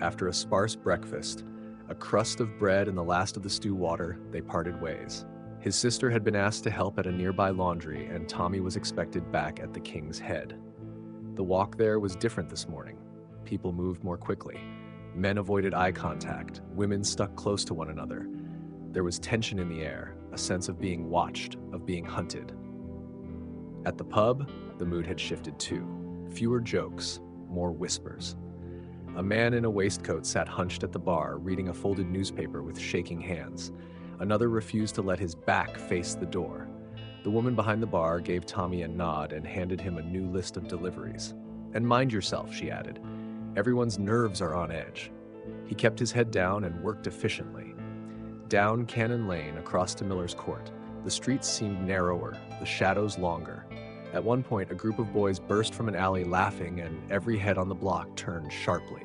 After a sparse breakfast, a crust of bread and the last of the stew water, they parted ways. His sister had been asked to help at a nearby laundry, and Tommy was expected back at the King's Head. The walk there was different this morning. People moved more quickly. Men avoided eye contact. Women stuck close to one another. There was tension in the air, a sense of being watched, of being hunted. At the pub, the mood had shifted too. Fewer jokes, more whispers. A man in a waistcoat sat hunched at the bar, reading a folded newspaper with shaking hands. Another refused to let his back face the door. The woman behind the bar gave Tommy a nod and handed him a new list of deliveries. "And mind yourself," she added. "Everyone's nerves are on edge." He kept his head down and worked efficiently. Down Cannon Lane, across to Miller's Court, the streets seemed narrower, the shadows longer. At one point, a group of boys burst from an alley laughing, and every head on the block turned sharply.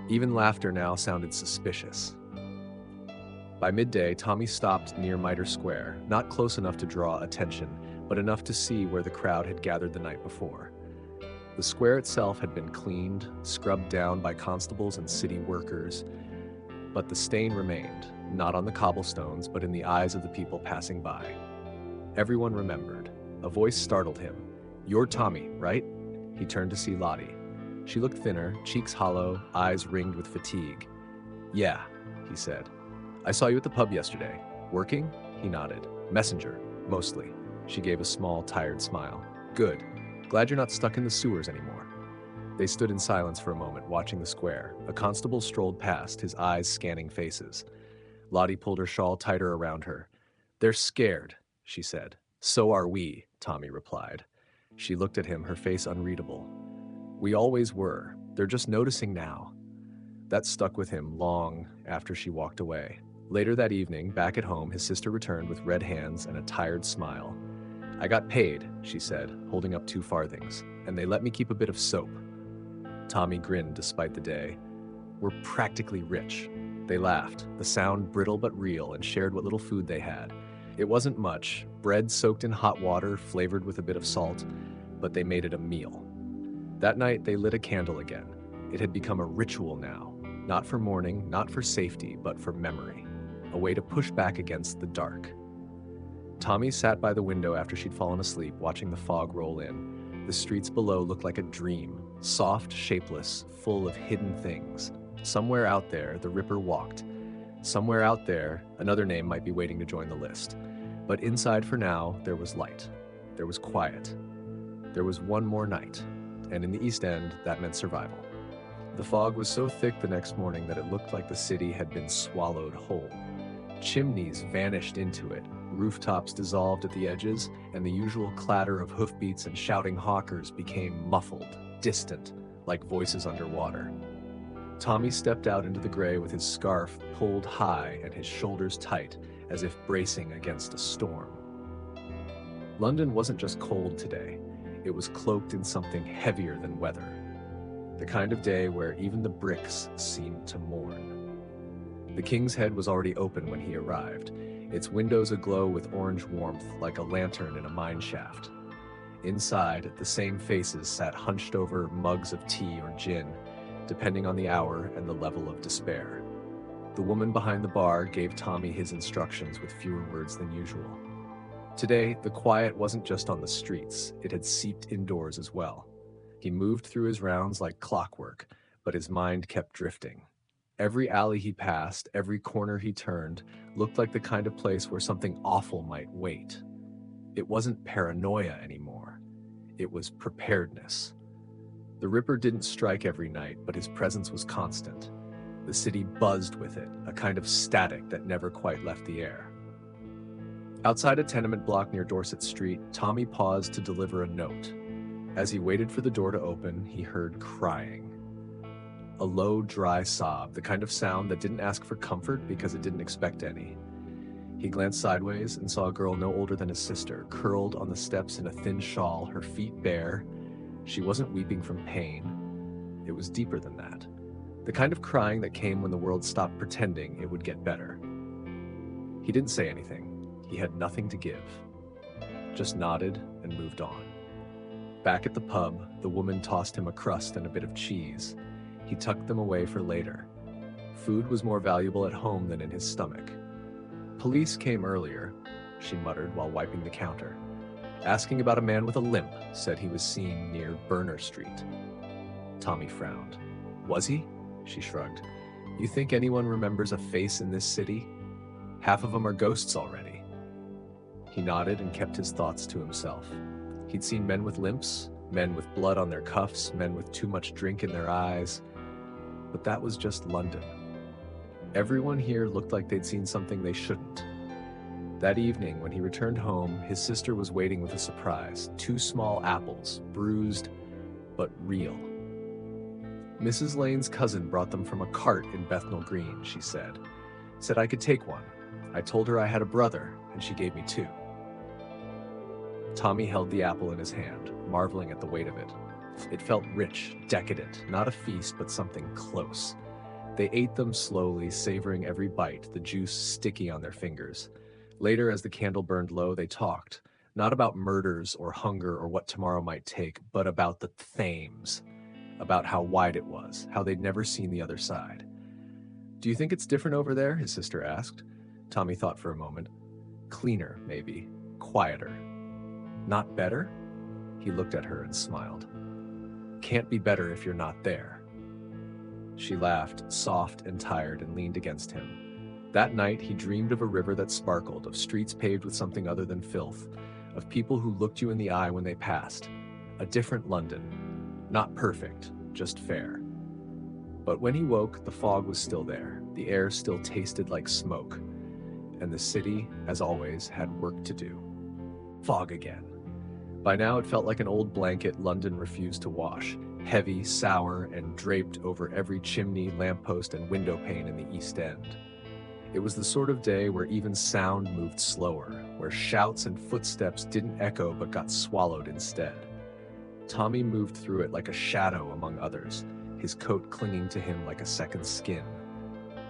Even laughter now sounded suspicious. By midday, Tommy stopped near Mitre Square, not close enough to draw attention, but enough to see where the crowd had gathered the night before. The square itself had been cleaned, scrubbed down by constables and city workers, but the stain remained, not on the cobblestones, but in the eyes of the people passing by. Everyone remembered. A voice startled him. "You're Tommy, right?" He turned to see Lottie. She looked thinner, cheeks hollow, eyes ringed with fatigue. "Yeah," he said. "I saw you at the pub yesterday. Working?" He nodded. "Messenger, mostly." She gave a small, tired smile. "Good. Glad you're not stuck in the sewers anymore." They stood in silence for a moment, watching the square. A constable strolled past, his eyes scanning faces. Lottie pulled her shawl tighter around her. "They're scared," she said. "So are we," Tommy replied. She looked at him, her face unreadable. "We always were. They're just noticing now." That stuck with him long after she walked away. Later that evening, back at home, his sister returned with red hands and a tired smile. "I got paid," she said, holding up 2 farthings, "and they let me keep a bit of soap." Tommy grinned despite the day. "We're practically rich." They laughed, the sound brittle but real, and shared what little food they had. It wasn't much, bread soaked in hot water, flavored with a bit of salt, but they made it a meal. That night, they lit a candle again. It had become a ritual now, not for mourning, not for safety, but for memory, a way to push back against the dark. Tommy sat by the window after she'd fallen asleep, watching the fog roll in. The streets below looked like a dream, soft, shapeless, full of hidden things. Somewhere out there, the Ripper walked. Somewhere out there, another name might be waiting to join the list. But inside for now, there was light. There was quiet. There was one more night. And in the East End, that meant survival. The fog was so thick the next morning that it looked like the city had been swallowed whole. Chimneys vanished into it, rooftops dissolved at the edges, and the usual clatter of hoofbeats and shouting hawkers became muffled, distant, like voices underwater. Tommy stepped out into the gray with his scarf pulled high and his shoulders tight, as if bracing against a storm. London wasn't just cold today, it was cloaked in something heavier than weather. The kind of day where even the bricks seemed to mourn. The King's Head was already open when he arrived, its windows aglow with orange warmth like a lantern in a mine shaft. Inside, the same faces sat hunched over mugs of tea or gin, depending on the hour and the level of despair. The woman behind the bar gave Tommy his instructions with fewer words than usual. Today, the quiet wasn't just on the streets, it had seeped indoors as well. He moved through his rounds like clockwork, but his mind kept drifting. Every alley he passed, every corner he turned, looked like the kind of place where something awful might wait. It wasn't paranoia anymore. It was preparedness. The Ripper didn't strike every night, but his presence was constant. The city buzzed with it, a kind of static that never quite left the air. Outside a tenement block near Dorset Street, Tommy paused to deliver a note. As he waited for the door to open, he heard crying. A low, dry sob, the kind of sound that didn't ask for comfort because it didn't expect any. He glanced sideways and saw a girl no older than his sister, curled on the steps in a thin shawl, her feet bare. She wasn't weeping from pain. It was deeper than that. The kind of crying that came when the world stopped pretending it would get better. He didn't say anything. He had nothing to give. Just nodded and moved on. Back at the pub, the woman tossed him a crust and a bit of cheese. He tucked them away for later. Food was more valuable at home than in his stomach. Police came earlier, she muttered while wiping the counter. Asking about a man with a limp, said he was seen near Burner Street. Tommy frowned. Was he? She shrugged. You think anyone remembers a face in this city? Half of them are ghosts already. He nodded and kept his thoughts to himself. He'd seen men with limps, men with blood on their cuffs, men with too much drink in their eyes. But that was just London. Everyone here looked like they'd seen something they shouldn't. That evening, when he returned home, his sister was waiting with a surprise. 2 small apples, bruised, but real. Mrs. Lane's cousin brought them from a cart in Bethnal Green, she said. Said I could take one. I told her I had a brother, and she gave me 2. Tommy held the apple in his hand, marveling at the weight of it. It felt rich, decadent, not a feast, but something close. They ate them slowly, savoring every bite, the juice sticky on their fingers. Later, as the candle burned low, they talked, not about murders or hunger or what tomorrow might take, but about the Thames, about how wide it was, how they'd never seen the other side. Do you think it's different over there? His sister asked. Tommy thought for a moment. Cleaner, maybe. Quieter. Not better? He looked at her and smiled. Can't be better if you're not there. She laughed, soft and tired, and leaned against him. That night, he dreamed of a river that sparkled, of streets paved with something other than filth, of people who looked you in the eye when they passed. A different London. Not perfect, just fair. But when he woke, the fog was still there. The air still tasted like smoke. And the city, as always, had work to do. Fog again. By now, it felt like an old blanket London refused to wash, heavy, sour, and draped over every chimney, lamppost, and window pane in the East End. It was the sort of day where even sound moved slower, where shouts and footsteps didn't echo but got swallowed instead. Tommy moved through it like a shadow among others, his coat clinging to him like a second skin.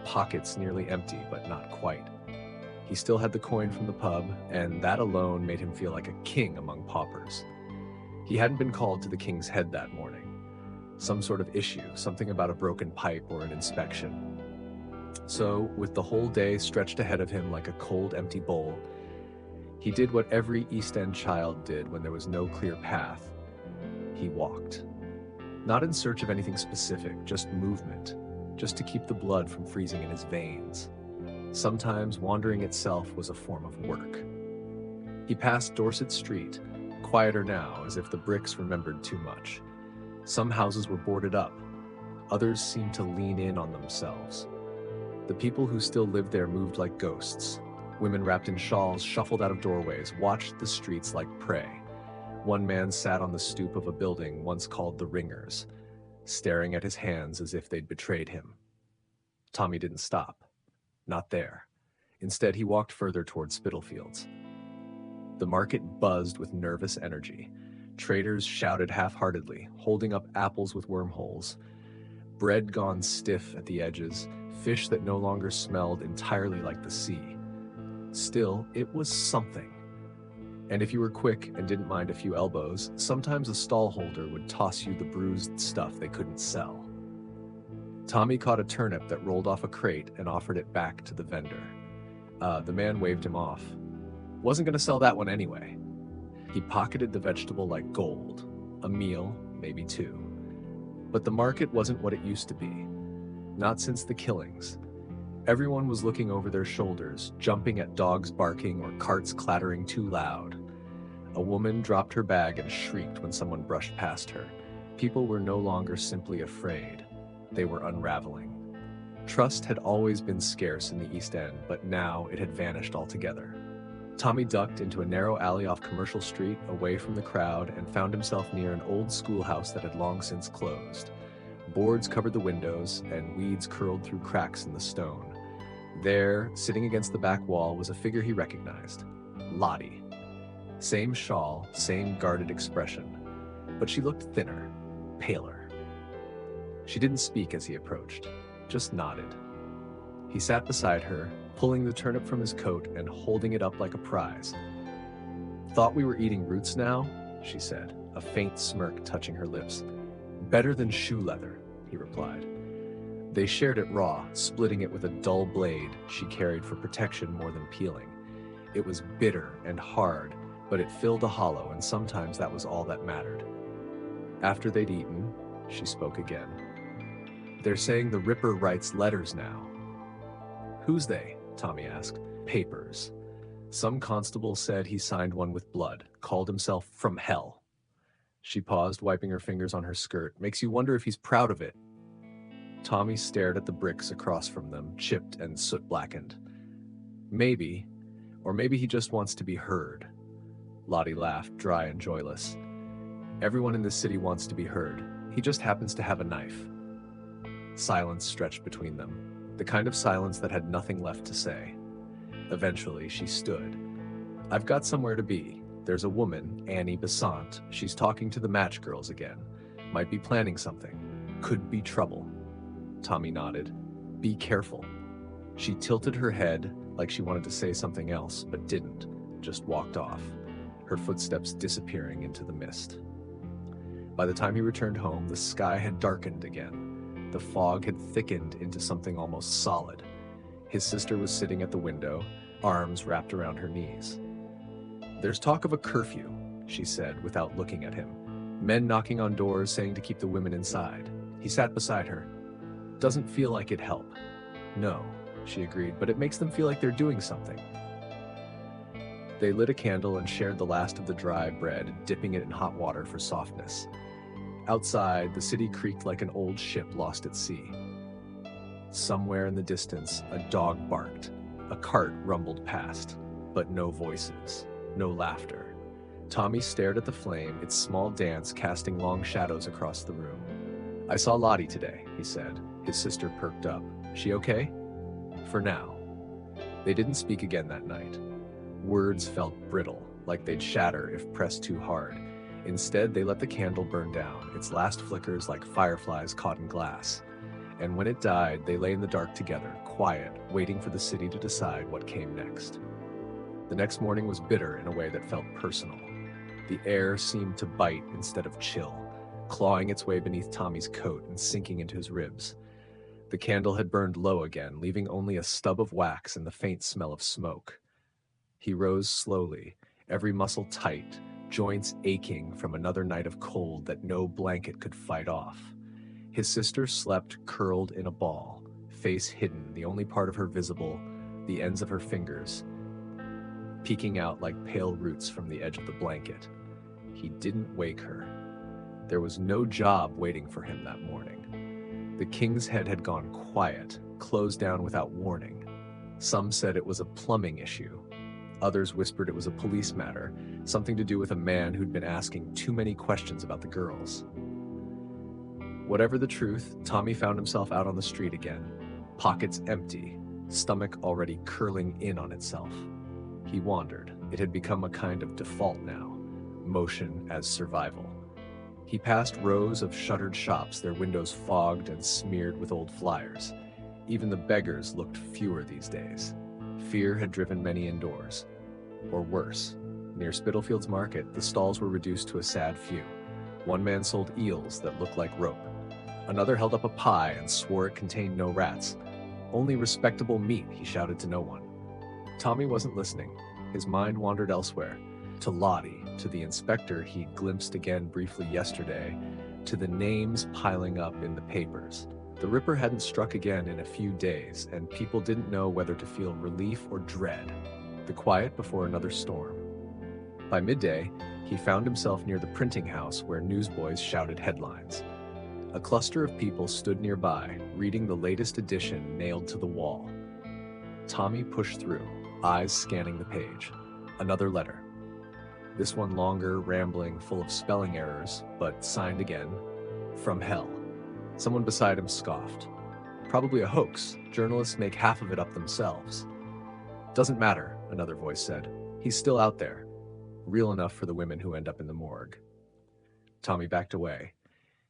Pockets nearly empty, but not quite. He still had the coin from the pub, and that alone made him feel like a king among paupers. He hadn't been called to the King's Head that morning. Some sort of issue, something about a broken pipe or an inspection. So, with the whole day stretched ahead of him like a cold, empty bowl, he did what every East End child did when there was no clear path. He walked. Not in search of anything specific, just movement, just to keep the blood from freezing in his veins. Sometimes wandering itself was a form of work. He passed Dorset Street, quieter now, as if the bricks remembered too much. Some houses were boarded up. Others seemed to lean in on themselves. The people who still lived there moved like ghosts. Women wrapped in shawls shuffled out of doorways, watched the streets like prey. One man sat on the stoop of a building once called the Ringers, staring at his hands as if they'd betrayed him. Tommy didn't stop. Not there. Instead, he walked further toward Spitalfields. The market buzzed with nervous energy. Traders shouted half-heartedly, holding up apples with wormholes. Bread gone stiff at the edges, fish that no longer smelled entirely like the sea. Still, it was something. And if you were quick and didn't mind a few elbows, sometimes a stallholder would toss you the bruised stuff they couldn't sell. Tommy caught a turnip that rolled off a crate and offered it back to the vendor. The man waved him off. Wasn't going to sell that one anyway. He pocketed the vegetable like gold. A meal, maybe two. But the market wasn't what it used to be. Not since the killings. Everyone was looking over their shoulders, jumping at dogs barking or carts clattering too loud. A woman dropped her bag and shrieked when someone brushed past her. People were no longer simply afraid. They were unraveling. Trust had always been scarce in the East End, but now it had vanished altogether. Tommy ducked into a narrow alley off Commercial Street, away from the crowd, and found himself near an old schoolhouse that had long since closed. Boards covered the windows, and weeds curled through cracks in the stone. There, sitting against the back wall, was a figure he recognized. Lottie. Same shawl, same guarded expression. But she looked thinner, paler. She didn't speak as he approached, just nodded. He sat beside her, pulling the turnip from his coat and holding it up like a prize. "Thought we were eating roots now?" she said, a faint smirk touching her lips. "Better than shoe leather," he replied. They shared it raw, splitting it with a dull blade she carried for protection more than peeling. It was bitter and hard, but it filled a hollow, and sometimes that was all that mattered. After they'd eaten, she spoke again. "They're saying the Ripper writes letters now." "Who's they?" Tommy asked. "Papers. Some constable said he signed one with blood, called himself From Hell." She paused, wiping her fingers on her skirt. "Makes you wonder if he's proud of it." Tommy stared at the bricks across from them, chipped and soot-blackened. "Maybe. Or maybe he just wants to be heard." Lottie laughed, dry and joyless. "Everyone in this city wants to be heard. He just happens to have a knife." Silence stretched between them, the kind of silence that had nothing left to say. Eventually, she stood. "I've got somewhere to be. There's a woman, Annie Besant. She's talking to the match girls again. Might be planning something. Could be trouble." Tommy nodded. "Be careful." She tilted her head like she wanted to say something else, but didn't, just walked off, her footsteps disappearing into the mist. By the time he returned home, the sky had darkened again. The fog had thickened into something almost solid. His sister was sitting at the window, arms wrapped around her knees. "There's talk of a curfew," she said without looking at him. "Men knocking on doors saying to keep the women inside." He sat beside her. "Doesn't feel like it'd help." "No," she agreed, "but it makes them feel like they're doing something." They lit a candle and shared the last of the dry bread, dipping it in hot water for softness. Outside, the city creaked like an old ship lost at sea. Somewhere in the distance, a dog barked. A cart rumbled past, but no voices, no laughter. Tommy stared at the flame, its small dance casting long shadows across the room. "I saw Lottie today," he said. His sister perked up. "She okay?" "For now." They didn't speak again that night. Words felt brittle, like they'd shatter if pressed too hard. Instead, they let the candle burn down, its last flickers like fireflies caught in glass. And when it died, they lay in the dark together, quiet, waiting for the city to decide what came next. The next morning was bitter in a way that felt personal. The air seemed to bite instead of chill, clawing its way beneath Tommy's coat and sinking into his ribs. The candle had burned low again, leaving only a stub of wax and the faint smell of smoke. He rose slowly, every muscle tight, joints aching from another night of cold that no blanket could fight off. His sister slept curled in a ball, face hidden, the only part of her visible, the ends of her fingers, peeking out like pale roots from the edge of the blanket. He didn't wake her. There was no job waiting for him that morning. The King's Head had gone quiet, closed down without warning. Some said it was a plumbing issue. Others whispered it was a police matter, something to do with a man who'd been asking too many questions about the girls. Whatever the truth, Tommy found himself out on the street again, pockets empty, stomach already curling in on itself. He wandered. It had become a kind of default now, motion as survival. He passed rows of shuttered shops, their windows fogged and smeared with old flyers. Even the beggars looked fewer these days. Fear had driven many indoors. Or worse, near Spitalfields Market, the stalls were reduced to a sad few. One man sold eels that looked like rope. Another held up a pie and swore it contained no rats. Only respectable meat, he shouted to no one. Tommy wasn't listening. His mind wandered elsewhere. To Lottie, to the inspector he'd glimpsed again briefly yesterday, to the names piling up in the papers. The Ripper hadn't struck again in a few days, and people didn't know whether to feel relief or dread. The quiet before another storm. By midday, he found himself near the printing house where newsboys shouted headlines. A cluster of people stood nearby, reading the latest edition nailed to the wall. Tommy pushed through, eyes scanning the page. Another letter. This one longer, rambling, full of spelling errors, but signed again, from hell. Someone beside him scoffed. Probably a hoax. Journalists make half of it up themselves. Doesn't matter, another voice said. He's still out there. Real enough for the women who end up in the morgue. Tommy backed away.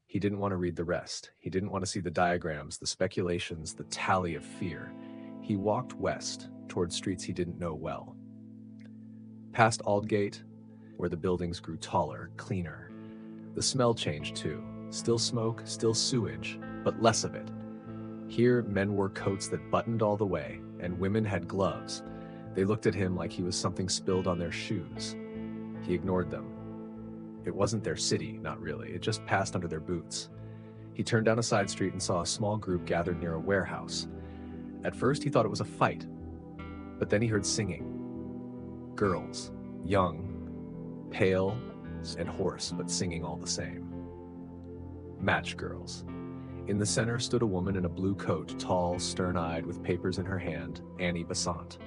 He didn't want to read the rest. He didn't want to see the diagrams, the speculations, the tally of fear. He walked west, toward streets he didn't know well. Past Aldgate, where the buildings grew taller, cleaner. The smell changed too. Still smoke, still sewage, but less of it. Here, men wore coats that buttoned all the way, and women had gloves. They looked at him like he was something spilled on their shoes. He ignored them. It wasn't their city, not really. It just passed under their boots. He turned down a side street and saw a small group gathered near a warehouse. At first, he thought it was a fight, but then he heard singing. Girls, young, pale and hoarse, but singing all the same. Match girls. In the center stood a woman in a blue coat, tall, stern-eyed, with papers in her hand, Annie Besant.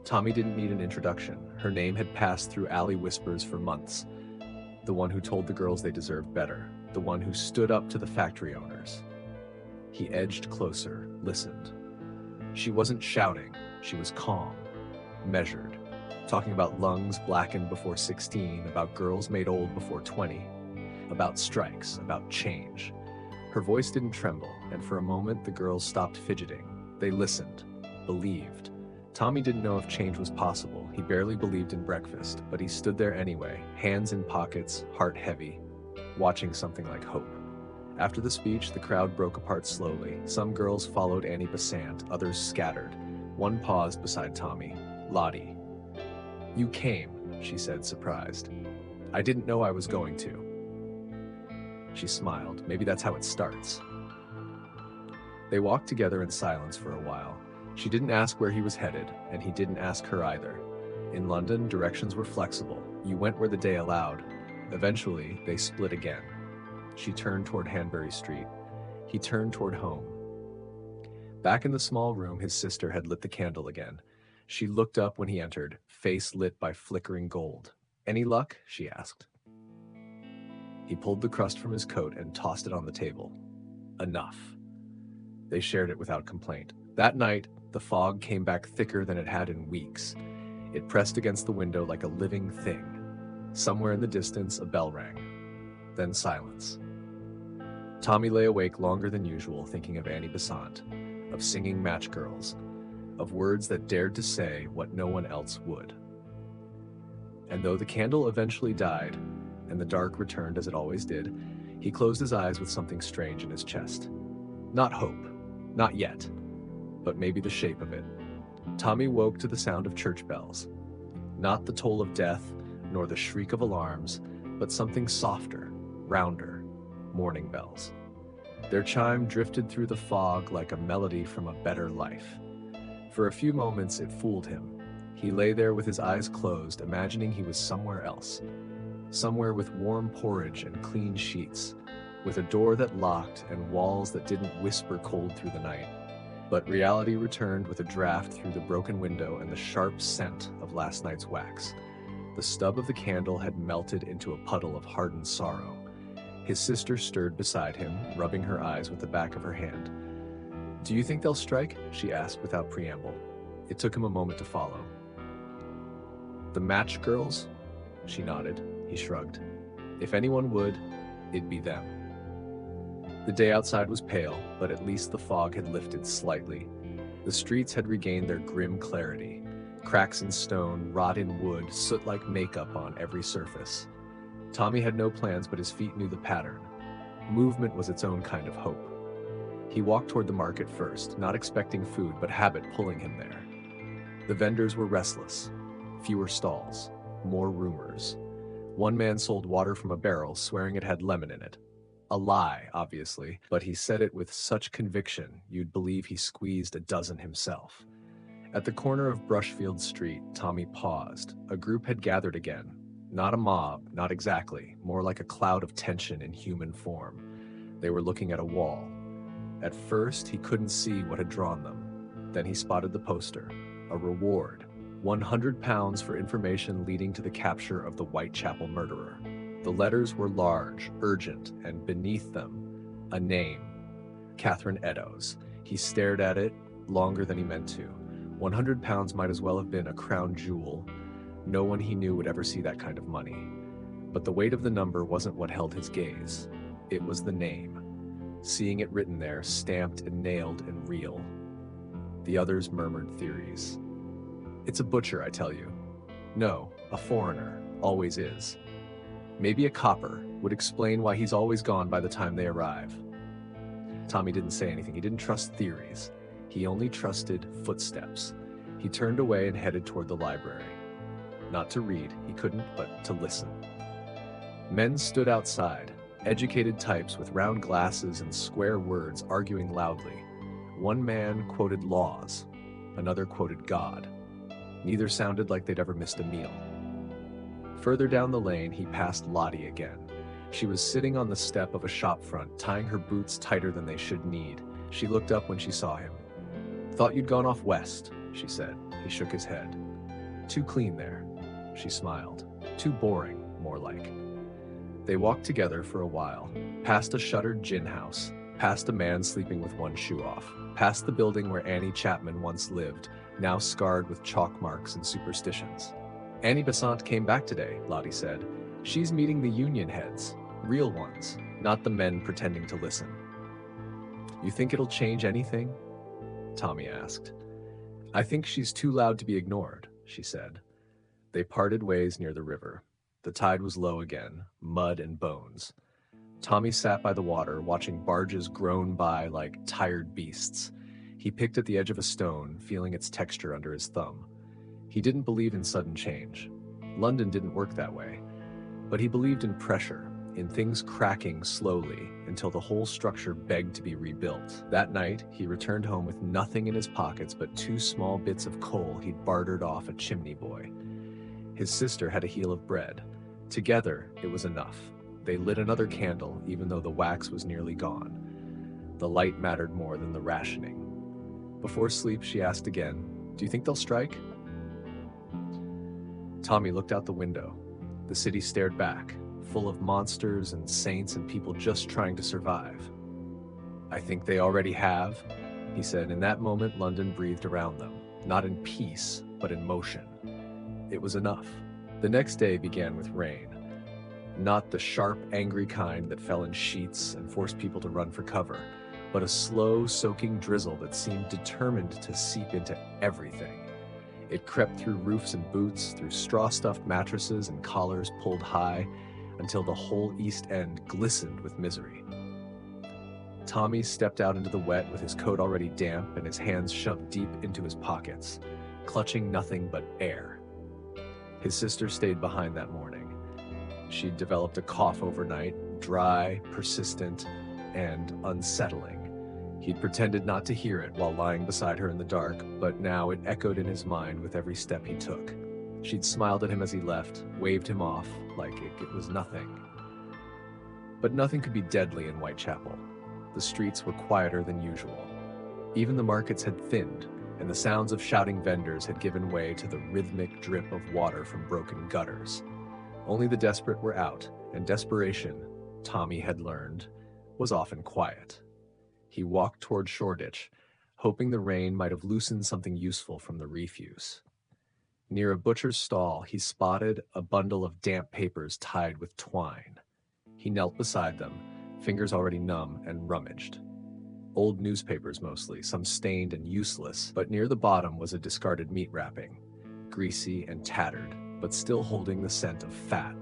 Tommy didn't need an introduction. Her name had passed through alley whispers for months. The one who told the girls they deserved better. The one who stood up to the factory owners. He edged closer, listened. She wasn't shouting. She was calm, measured. Talking about lungs blackened before 16, about girls made old before 20, about strikes, about change. Her voice didn't tremble, and for a moment the girls stopped fidgeting. They listened, believed. Tommy didn't know if change was possible. He barely believed in breakfast, but he stood there anyway, hands in pockets, heart heavy, watching something like hope. After the speech, the crowd broke apart slowly. Some girls followed Annie Besant, others scattered. One paused beside Tommy. Lottie. "You came," she said, surprised. "I didn't know I was going to." She smiled. Maybe that's how it starts. They walked together in silence for a while. She didn't ask where he was headed, and he didn't ask her either. In London, directions were flexible. You went where the day allowed. Eventually, they split again. She turned toward Hanbury Street. He turned toward home. Back in the small room, his sister had lit the candle again. She looked up when he entered, face lit by flickering gold. "Any luck?" she asked. He pulled the crust from his coat and tossed it on the table. Enough. They shared it without complaint. That night, the fog came back thicker than it had in weeks. It pressed against the window like a living thing. Somewhere in the distance, a bell rang. Then silence. Tommy lay awake longer than usual, thinking of Annie Besant, of singing match girls, of words that dared to say what no one else would. And though the candle eventually died, and the dark returned as it always did, he closed his eyes with something strange in his chest. Not hope, not yet, but maybe the shape of it. Tommy woke to the sound of church bells. Not the toll of death, nor the shriek of alarms, but something softer, rounder, morning bells. Their chime drifted through the fog like a melody from a better life. For a few moments it fooled him. He lay there with his eyes closed, imagining he was somewhere else. Somewhere with warm porridge and clean sheets. with a door that locked and walls that didn't whisper cold through the night. But reality returned with a draft through the broken window and the sharp scent of last night's wax. The stub of the candle had melted into a puddle of hardened sorrow. His sister stirred beside him, rubbing her eyes with the back of her hand. "Do you think they'll strike?" she asked without preamble. It took him a moment to follow. "The match girls?" She nodded. He shrugged. If anyone would, it'd be them. The day outside was pale, but at least the fog had lifted slightly. The streets had regained their grim clarity. Cracks in stone, rot in wood, soot like makeup on every surface. Tommy had no plans, but his feet knew the pattern. Movement was its own kind of hope. He walked toward the market first, not expecting food, but habit pulling him there. The vendors were restless. Fewer stalls. More rumors. One man sold water from a barrel, swearing it had lemon in it. A lie, obviously, but he said it with such conviction you'd believe he squeezed a dozen himself. At the corner of Brushfield Street, Tommy paused. A group had gathered again. Not a mob, not exactly, more like a cloud of tension in human form. They were looking at a wall. At first, he couldn't see what had drawn them. Then he spotted the poster. A reward. £100 for information leading to the capture of the Whitechapel murderer. The letters were large, urgent, and beneath them, a name. Catherine Eddowes. He stared at it longer than he meant to. £100 might as well have been a crown jewel. No one he knew would ever see that kind of money. But the weight of the number wasn't what held his gaze. It was the name. Seeing it written there, stamped and nailed and real. The others murmured theories. "It's a butcher, I tell you." "No, a foreigner. Always is." "Maybe a copper. Would explain why he's always gone by the time they arrive." Tommy didn't say anything. He didn't trust theories. He only trusted footsteps. He turned away and headed toward the library. Not to read, he couldn't, but to listen. Men stood outside, educated types with round glasses and square words arguing loudly. One man quoted laws. Another quoted God. Neither sounded like they'd ever missed a meal. Further down the lane, he passed Lottie again. She was sitting on the step of a shop front, tying her boots tighter than they should need. She looked up when she saw him. "Thought you'd gone off west," she said. He shook his head. "Too clean there." She smiled. "Too boring, more like." They walked together for a while, past a shuttered gin house, past a man sleeping with one shoe off, past the building where Annie Chapman once lived, now scarred with chalk marks and superstitions. "Annie Besant came back today," Lottie said. "She's meeting the union heads, real ones, not the men pretending to listen." "You think it'll change anything?" Tommy asked. "I think she's too loud to be ignored," she said. They parted ways near the river. The tide was low again, mud and bones. Tommy sat by the water, watching barges groan by like tired beasts. He picked at the edge of a stone, feeling its texture under his thumb. He didn't believe in sudden change. London didn't work that way. But he believed in pressure, in things cracking slowly until the whole structure begged to be rebuilt. That night, he returned home with nothing in his pockets but 2 small bits of coal he'd bartered off a chimney boy. His sister had a heel of bread. Together, it was enough. They lit another candle, even though the wax was nearly gone. The light mattered more than the rationing. Before sleep, she asked again, "Do you think they'll strike?" Tommy looked out the window. The city stared back, full of monsters and saints and people just trying to survive. "I think they already have," he said. In that moment, London breathed around them, not in peace, but in motion. It was enough. The next day began with rain. Not the sharp, angry kind that fell in sheets and forced people to run for cover, but a slow, soaking drizzle that seemed determined to seep into everything. It crept through roofs and boots, through straw-stuffed mattresses and collars pulled high, until the whole East End glistened with misery. Tommy stepped out into the wet with his coat already damp and his hands shoved deep into his pockets, clutching nothing but air. His sister stayed behind that morning. She'd developed a cough overnight, dry, persistent, and unsettling. He'd pretended not to hear it while lying beside her in the dark, but now it echoed in his mind with every step he took. She'd smiled at him as he left, waved him off like it was nothing. But nothing could be deadly in Whitechapel. The streets were quieter than usual. Even the markets had thinned, and the sounds of shouting vendors had given way to the rhythmic drip of water from broken gutters. Only the desperate were out, and desperation, Tommy had learned, was often quiet. He walked toward Shoreditch, hoping the rain might have loosened something useful from the refuse. Near a butcher's stall, he spotted a bundle of damp papers tied with twine. He knelt beside them, fingers already numb, and rummaged. Old newspapers mostly, some stained and useless, but near the bottom was a discarded meat wrapping, greasy and tattered, but still holding the scent of fat.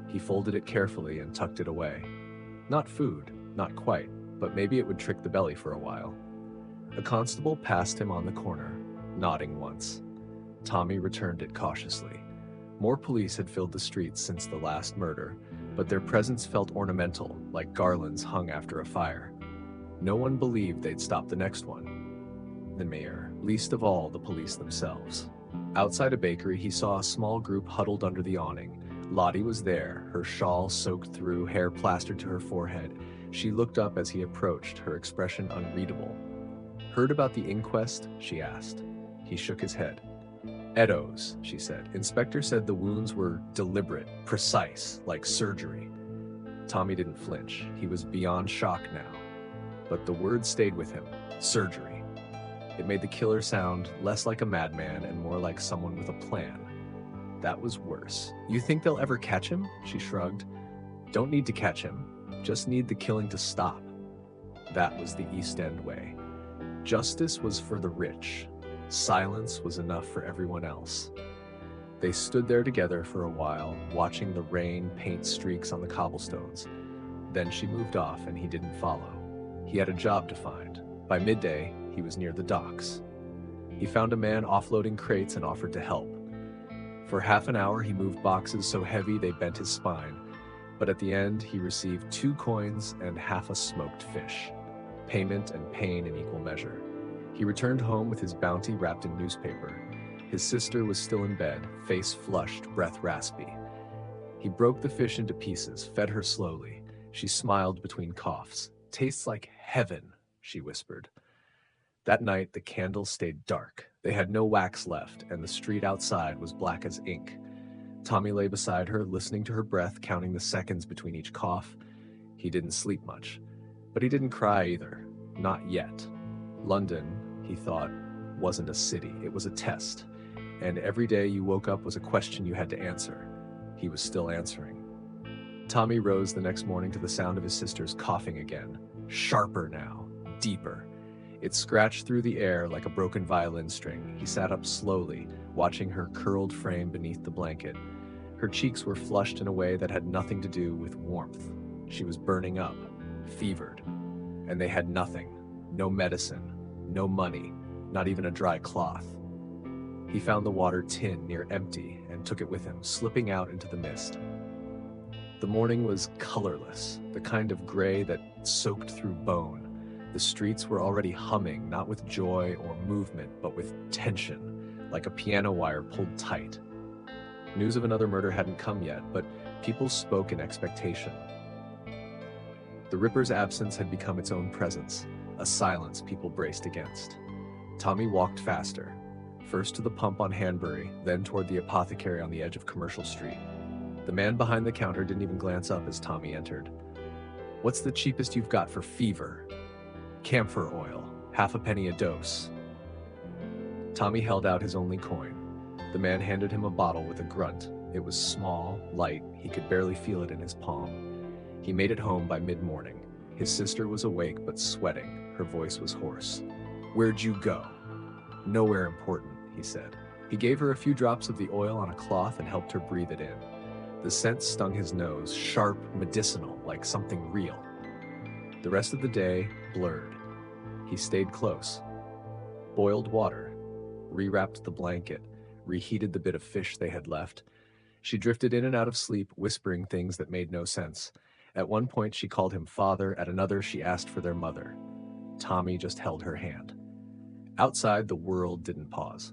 He folded it carefully and tucked it away. Not food, not quite, but maybe it would trick the belly for a while. A constable passed him on the corner, nodding once. Tommy returned it cautiously. More police had filled the streets since the last murder, but their presence felt ornamental, like garlands hung after a fire. No one believed they'd stop the next one. The mayor, least of all the police themselves. Outside a bakery, he saw a small group huddled under the awning. Lottie was there, her shawl soaked through, hair plastered to her forehead. She looked up as he approached, her expression unreadable. "Heard about the inquest?" she asked. He shook his head. "Eddowes," she said. "Inspector said the wounds were deliberate, precise, like surgery." Tommy didn't flinch. He was beyond shock now. But the word stayed with him. Surgery. It made the killer sound less like a madman and more like someone with a plan. That was worse. "You think they'll ever catch him?" She shrugged. "Don't need to catch him. Just need the killing to stop." That was the East End way. Justice was for the rich. Silence was enough for everyone else. They stood there together for a while, watching the rain paint streaks on the cobblestones. Then she moved off and he didn't follow. He had a job to find. By midday, he was near the docks. He found a man offloading crates and offered to help. For half an hour, he moved boxes so heavy they bent his spine. But at the end, he received 2 coins and half a smoked fish. Payment and pain in equal measure. He returned home with his bounty wrapped in newspaper. His sister was still in bed, face flushed, breath raspy. He broke the fish into pieces, fed her slowly. She smiled between coughs. "Tastes like heaven," she whispered. That night, the candles stayed dark. They had no wax left, and the street outside was black as ink. Tommy lay beside her, listening to her breath, counting the seconds between each cough. He didn't sleep much, but he didn't cry either. Not yet. London, he thought, wasn't a city. It was a test. And every day you woke up was a question you had to answer. He was still answering. Tommy rose the next morning to the sound of his sister's coughing again. Sharper now, deeper. It scratched through the air like a broken violin string. He sat up slowly, watching her curled frame beneath the blanket. Her cheeks were flushed in a way that had nothing to do with warmth. She was burning up, fevered. And they had nothing. No medicine, no money, not even a dry cloth. He found the water tin near empty and took it with him, slipping out into the mist. The morning was colorless, the kind of gray that soaked through bone. The streets were already humming, not with joy or movement, but with tension, like a piano wire pulled tight. News of another murder hadn't come yet, but people spoke in expectation. The Ripper's absence had become its own presence, a silence people braced against. Tommy walked faster, first to the pump on Hanbury, then toward the apothecary on the edge of Commercial Street. The man behind the counter didn't even glance up as Tommy entered. "What's the cheapest you've got for fever?" "Camphor oil, half a penny a dose." Tommy held out his only coin. The man handed him a bottle with a grunt. It was small, light, he could barely feel it in his palm. He made it home by mid-morning. His sister was awake but sweating. Her voice was hoarse. "Where'd you go?" "Nowhere important," he said. He gave her a few drops of the oil on a cloth and helped her breathe it in. The scent stung his nose, sharp, medicinal, like something real. The rest of the day blurred. He stayed close. Boiled water, rewrapped the blanket, reheated the bit of fish they had left. She drifted in and out of sleep, whispering things that made no sense. At one point she called him father, at another she asked for their mother. Tommy just held her hand. Outside, the world didn't pause.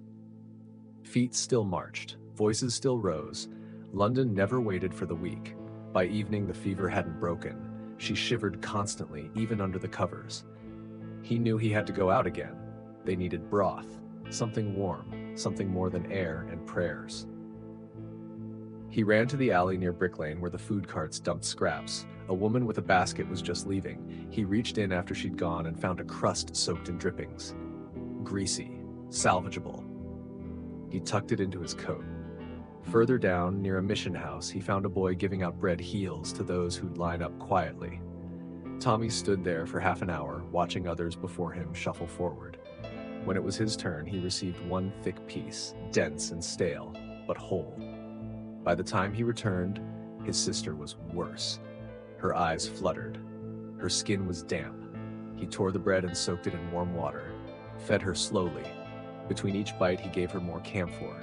Feet still marched, voices still rose. London never waited for the weak. By evening, the fever hadn't broken. She shivered constantly, even under the covers. He knew he had to go out again. They needed broth, something warm, something more than air and prayers. He ran to the alley near Brick Lane where the food carts dumped scraps. A woman with a basket was just leaving. He reached in after she'd gone and found a crust soaked in drippings. Greasy, salvageable. He tucked it into his coat. Further down, near a mission house, he found a boy giving out bread heels to those who'd line up quietly. Tommy stood there for half an hour, watching others before him shuffle forward. When it was his turn, he received one thick piece, dense and stale, but whole. By the time he returned, his sister was worse. Her eyes fluttered. Her skin was damp. He tore the bread and soaked it in warm water, fed her slowly. Between each bite, he gave her more camphor.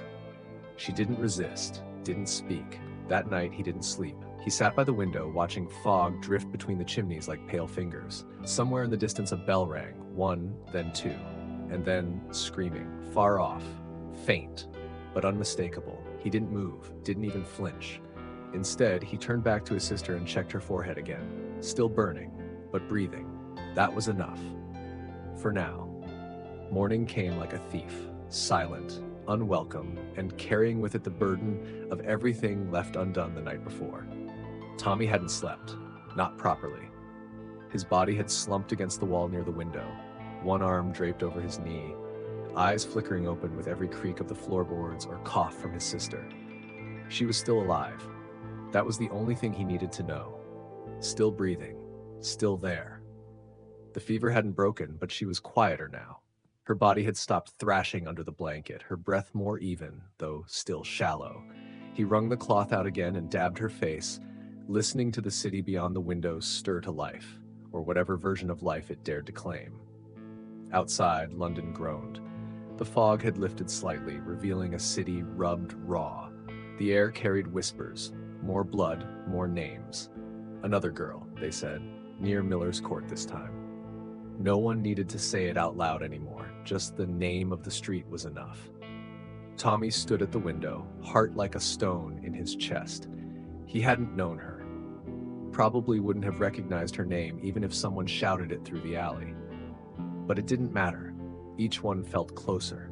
She didn't resist, didn't speak. That night, he didn't sleep. He sat by the window, watching fog drift between the chimneys like pale fingers. Somewhere in the distance, a bell rang, one, then two, and then screaming, far off, faint, but unmistakable. He didn't move, didn't even flinch. Instead, he turned back to his sister and checked her forehead again. Still burning, but breathing. That was enough. For now. Morning came like a thief, silent, unwelcome, and carrying with it the burden of everything left undone the night before. Tommy hadn't slept, not properly. His body had slumped against the wall near the window, one arm draped over his knee, eyes flickering open with every creak of the floorboards or cough from his sister. She was still alive. That was the only thing he needed to know. Still breathing, still there. The fever hadn't broken, but she was quieter now. Her body had stopped thrashing under the blanket, her breath more even, though still shallow. He wrung the cloth out again and dabbed her face, listening to the city beyond the windows stir to life, or whatever version of life it dared to claim. Outside, London groaned. The fog had lifted slightly, revealing a city rubbed raw. The air carried whispers, more blood, more names. Another girl, they said, near Miller's Court this time. No one needed to say it out loud anymore, just the name of the street was enough. Tommy stood at the window, heart like a stone in his chest. He hadn't known her. Probably wouldn't have recognized her name even if someone shouted it through the alley. But it didn't matter. Each one felt closer.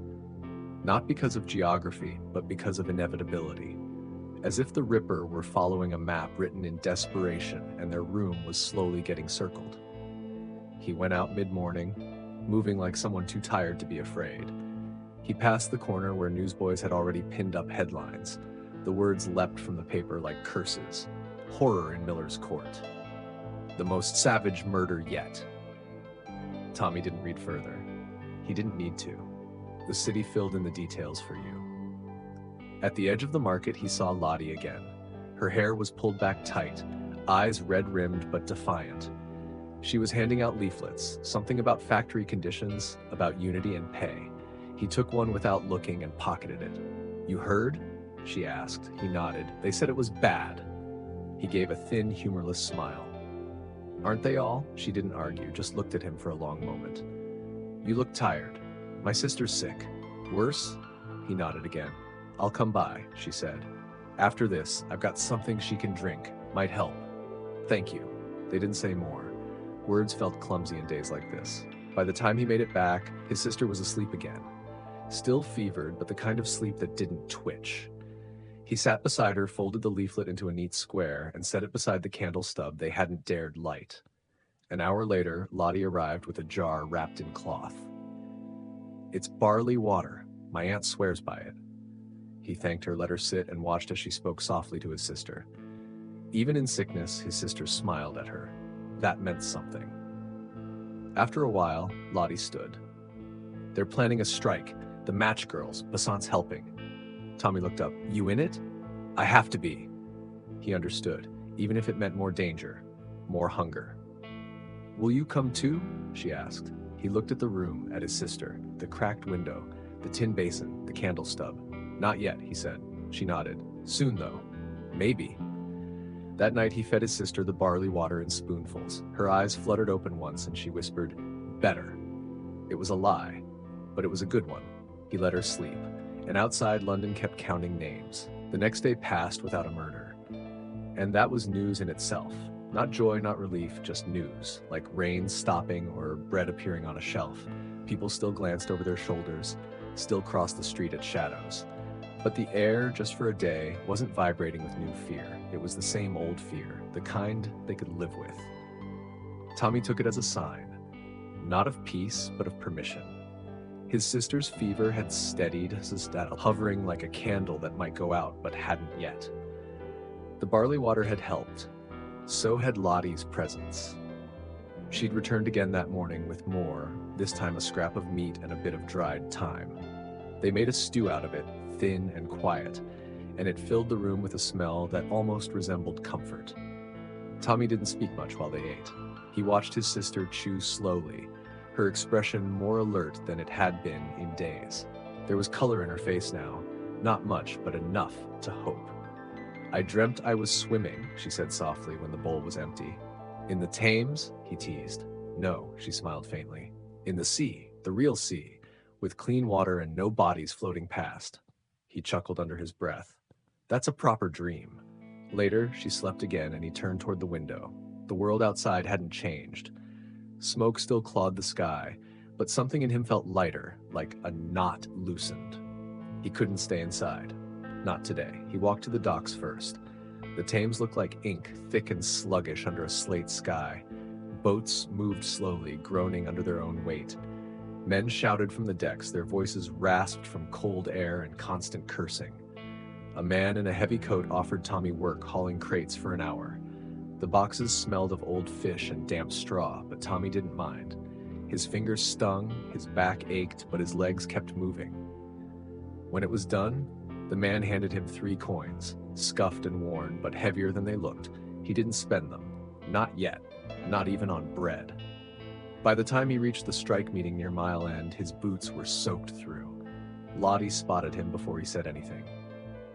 Not because of geography, but because of inevitability. As if the Ripper were following a map written in desperation and their room was slowly getting circled. He went out mid-morning, moving like someone too tired to be afraid. He passed the corner where newsboys had already pinned up headlines. The words leapt from the paper like curses. Horror in Miller's Court. The most savage murder yet. Tommy didn't read further. He didn't need to. The city filled in the details for you. At the edge of the market, he saw Lottie again. Her hair was pulled back tight, eyes red-rimmed but defiant. She was handing out leaflets, something about factory conditions, about unity and pay. He took one without looking and pocketed it. "You heard?" she asked. He nodded. "They said it was bad." He gave a thin, humorless smile. "Aren't they all?" She didn't argue, just looked at him for a long moment. "You look tired. My sister's sick. Worse?" He nodded again. "I'll come by," she said. "After this, I've got something she can drink. Might help." "Thank you." They didn't say more. Words felt clumsy in days like this. By the time he made it back, his sister was asleep again. Still fevered, but the kind of sleep that didn't twitch. He sat beside her, folded the leaflet into a neat square, and set it beside the candle stub they hadn't dared light. An hour later, Lottie arrived with a jar wrapped in cloth. "It's barley water. My aunt swears by it." He thanked her, let her sit, and watched as she spoke softly to his sister. Even in sickness, his sister smiled at her. That meant something. After a while, Lottie stood. "They're planning a strike. The match girls, Basant's helping." Tommy looked up. "You in it?" "I have to be." He understood, even if it meant more danger, more hunger. "Will you come too?" she asked. He looked at the room, at his sister, the cracked window, the tin basin, the candle stub. "Not yet," he said. She nodded. "Soon, though. Maybe." That night he fed his sister the barley water in spoonfuls. Her eyes fluttered open once and she whispered, "Better." It was a lie, but it was a good one. He let her sleep, and outside London kept counting names. The next day passed without a murder. And that was news in itself. Not joy, not relief, just news, like rain stopping or bread appearing on a shelf. People still glanced over their shoulders, still crossed the street at shadows. But the air, just for a day, wasn't vibrating with new fear. It was the same old fear, the kind they could live with. Tommy took it as a sign, not of peace, but of permission. His sister's fever had steadied, hovering like a candle that might go out, but hadn't yet. The barley water had helped. So had Lottie's presence. She'd returned again that morning with more, this time a scrap of meat and a bit of dried thyme. They made a stew out of it, thin and quiet, and it filled the room with a smell that almost resembled comfort. Tommy didn't speak much while they ate. He watched his sister chew slowly, her expression more alert than it had been in days. There was color in her face now, not much, but enough to hope. "I dreamt I was swimming," she said softly when the bowl was empty. "In the Thames?" he teased. "No," she smiled faintly. "In the sea, the real sea, with clean water and no bodies floating past." He chuckled under his breath. "That's a proper dream." Later, she slept again and he turned toward the window. The world outside hadn't changed. Smoke still clawed the sky, but something in him felt lighter, like a knot loosened. He couldn't stay inside. Not today. He walked to the docks first. The Thames looked like ink, thick and sluggish under a slate sky. Boats moved slowly, groaning under their own weight. Men shouted from the decks, their voices rasped from cold air and constant cursing. A man in a heavy coat offered Tommy work hauling crates for an hour. The boxes smelled of old fish and damp straw, but Tommy didn't mind. His fingers stung, his back ached, but his legs kept moving. When it was done, the man handed him 3 coins, scuffed and worn, but heavier than they looked. He didn't spend them. Not yet. Not even on bread. By the time he reached the strike meeting near Mile End, his boots were soaked through. Lottie spotted him before he said anything.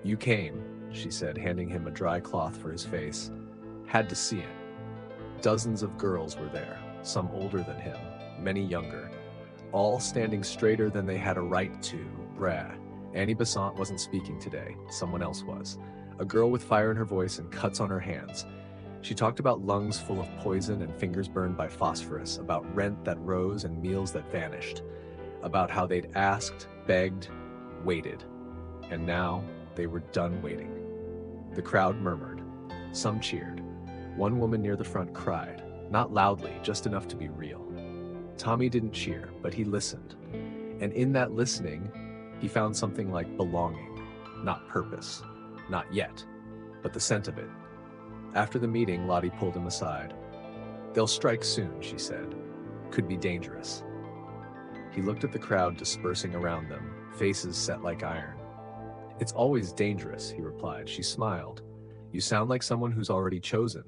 "You came," she said, handing him a dry cloth for his face. "Had to see it." Dozens of girls were there, some older than him, many younger, all standing straighter than they had a right to. Brah. Annie Besant wasn't speaking today. Someone else was. A girl with fire in her voice and cuts on her hands. She talked about lungs full of poison and fingers burned by phosphorus, about rent that rose and meals that vanished, about how they'd asked, begged, waited. And now they were done waiting. The crowd murmured. Some cheered. One woman near the front cried, not loudly, just enough to be real. Tommy didn't cheer, but he listened. And in that listening, he found something like belonging, not purpose, not yet, but the scent of it. After the meeting, Lottie pulled him aside. "They'll strike soon," she said. "Could be dangerous." He looked at the crowd dispersing around them, faces set like iron. "It's always dangerous," he replied. She smiled. "You sound like someone who's already chosen."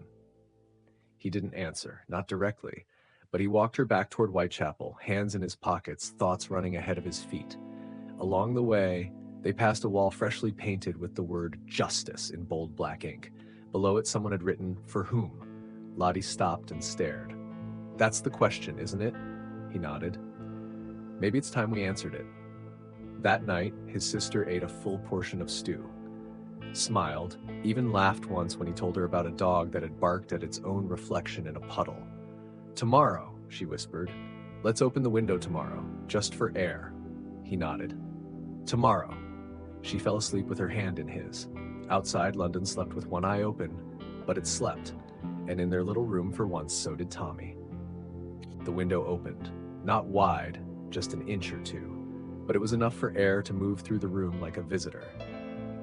He didn't answer, not directly, but he walked her back toward Whitechapel, hands in his pockets, thoughts running ahead of his feet. Along the way, they passed a wall freshly painted with the word "Justice" in bold black ink. Below it, someone had written, "For whom?" Lottie stopped and stared. "That's the question, isn't it?" He nodded. "Maybe it's time we answered it." That night, his sister ate a full portion of stew. Smiled, even laughed once when he told her about a dog that had barked at its own reflection in a puddle. "Tomorrow," she whispered. "Let's open the window tomorrow, just for air." He nodded. "Tomorrow." She fell asleep with her hand in his. Outside, London slept with one eye open, but it slept, and in their little room for once, so did Tommy. The window opened, not wide, just an inch or two, but it was enough for air to move through the room like a visitor.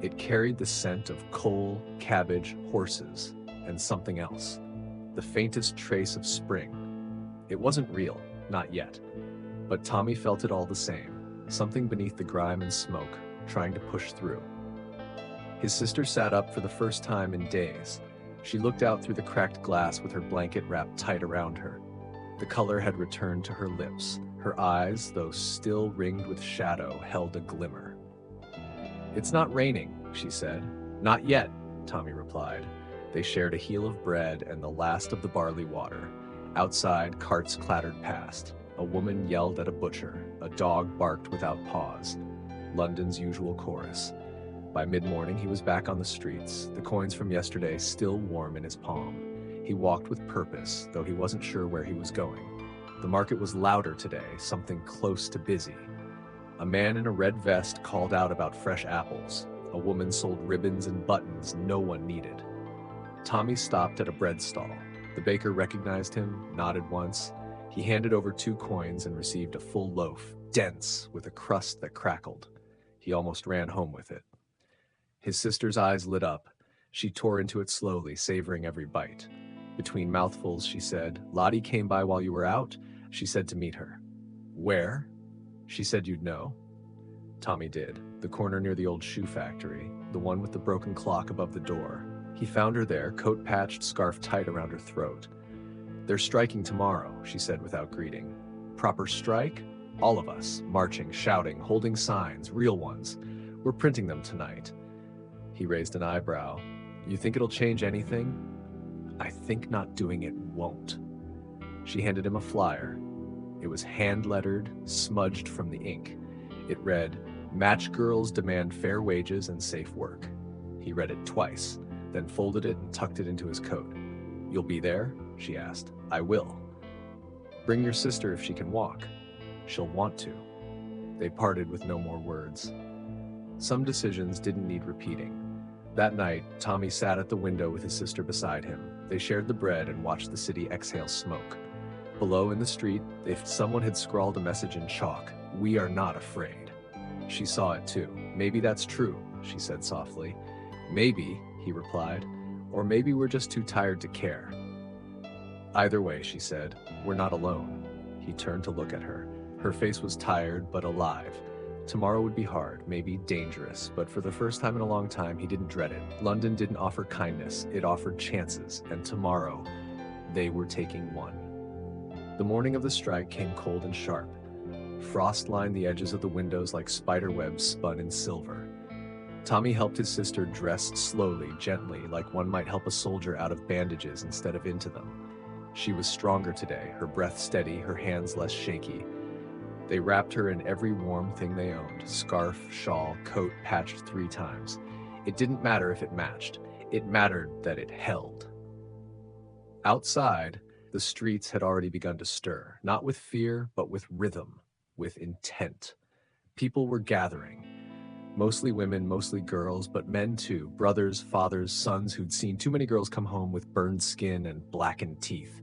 It carried the scent of coal, cabbage, horses, and something else, the faintest trace of spring. It wasn't real, not yet, but Tommy felt it all the same, something beneath the grime and smoke, trying to push through. His sister sat up for the first time in days. She looked out through the cracked glass with her blanket wrapped tight around her. The color had returned to her lips. Her eyes, though still ringed with shadow, held a glimmer. "It's not raining," she said. "Not yet," Tommy replied. They shared a heel of bread and the last of the barley water. Outside, carts clattered past. A woman yelled at a butcher. A dog barked without pause. London's usual chorus. By mid-morning, he was back on the streets, the coins from yesterday still warm in his palm. He walked with purpose, though he wasn't sure where he was going. The market was louder today, something close to busy. A man in a red vest called out about fresh apples. A woman sold ribbons and buttons no one needed. Tommy stopped at a bread stall. The baker recognized him, nodded once. He handed over 2 coins and received a full loaf, dense, with a crust that crackled. He almost ran home with it. His sister's eyes lit up. She tore into it slowly, savoring every bite. Between mouthfuls, she said, "Lottie came by while you were out. She said to meet her." "Where?" "She said you'd know." Tommy did. The corner near the old shoe factory, the one with the broken clock above the door. He found her there, coat patched, scarf tight around her throat. "They're striking tomorrow," she said without greeting. "Proper strike? All of us, marching, shouting, holding signs, real ones. We're printing them tonight." He raised an eyebrow. "You think it'll change anything?" "I think not doing it won't." She handed him a flyer. It was hand-lettered, smudged from the ink. It read, "Match girls demand fair wages and safe work." He read it twice, then folded it and tucked it into his coat. "You'll be there?" she asked. "I will." "Bring your sister if she can walk." "She'll want to." They parted with no more words. Some decisions didn't need repeating. That night, Tommy sat at the window with his sister beside him. They shared the bread and watched the city exhale smoke. Below in the street, someone had scrawled a message in chalk, "We are not afraid." She saw it too. "Maybe that's true," she said softly. "Maybe," he replied, "or maybe we're just too tired to care." "Either way," she said, "we're not alone." He turned to look at her. Her face was tired but alive. Tomorrow would be hard, maybe dangerous, but for the first time in a long time, he didn't dread it. London didn't offer kindness, it offered chances, and tomorrow, they were taking one. The morning of the strike came cold and sharp. Frost lined the edges of the windows like spider webs spun in silver. Tommy helped his sister dress slowly, gently, like one might help a soldier out of bandages instead of into them. She was stronger today, her breath steady, her hands less shaky. They wrapped her in every warm thing they owned, scarf, shawl, coat patched 3 times. It didn't matter if it matched. It mattered that it held. Outside, the streets had already begun to stir, not with fear, but with rhythm, with intent. People were gathering. Mostly women, mostly girls, but men too, brothers, fathers, sons who'd seen too many girls come home with burned skin and blackened teeth.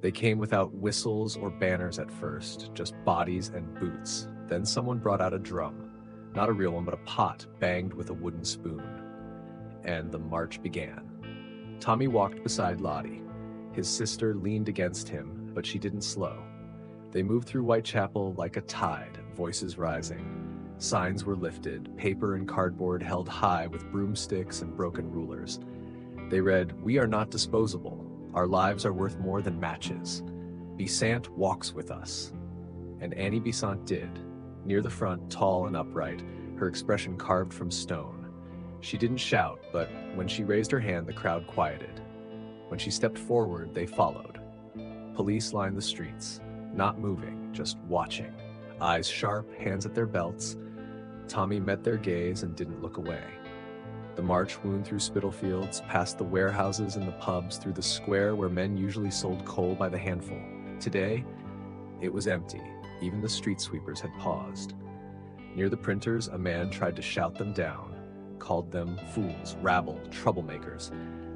They came without whistles or banners at first, just bodies and boots. Then someone brought out a drum. Not a real one, but a pot banged with a wooden spoon. And the march began. Tommy walked beside Lottie. His sister leaned against him, but she didn't slow. They moved through Whitechapel like a tide, voices rising. Signs were lifted, paper and cardboard held high with broomsticks and broken rulers. They read, "We are not disposable. Our lives are worth more than matches. Besant walks with us." And Annie Besant did. Near the front, tall and upright, her expression carved from stone. She didn't shout, but when she raised her hand, the crowd quieted. When she stepped forward, they followed. Police lined the streets, not moving, just watching. Eyes sharp, hands at their belts. Tommy met their gaze and didn't look away. The march wound through Spitalfields, past the warehouses and the pubs, through the square where men usually sold coal by the handful. Today, it was empty. Even the street sweepers had paused. Near the printers, a man tried to shout them down, called them fools, rabble, troublemakers.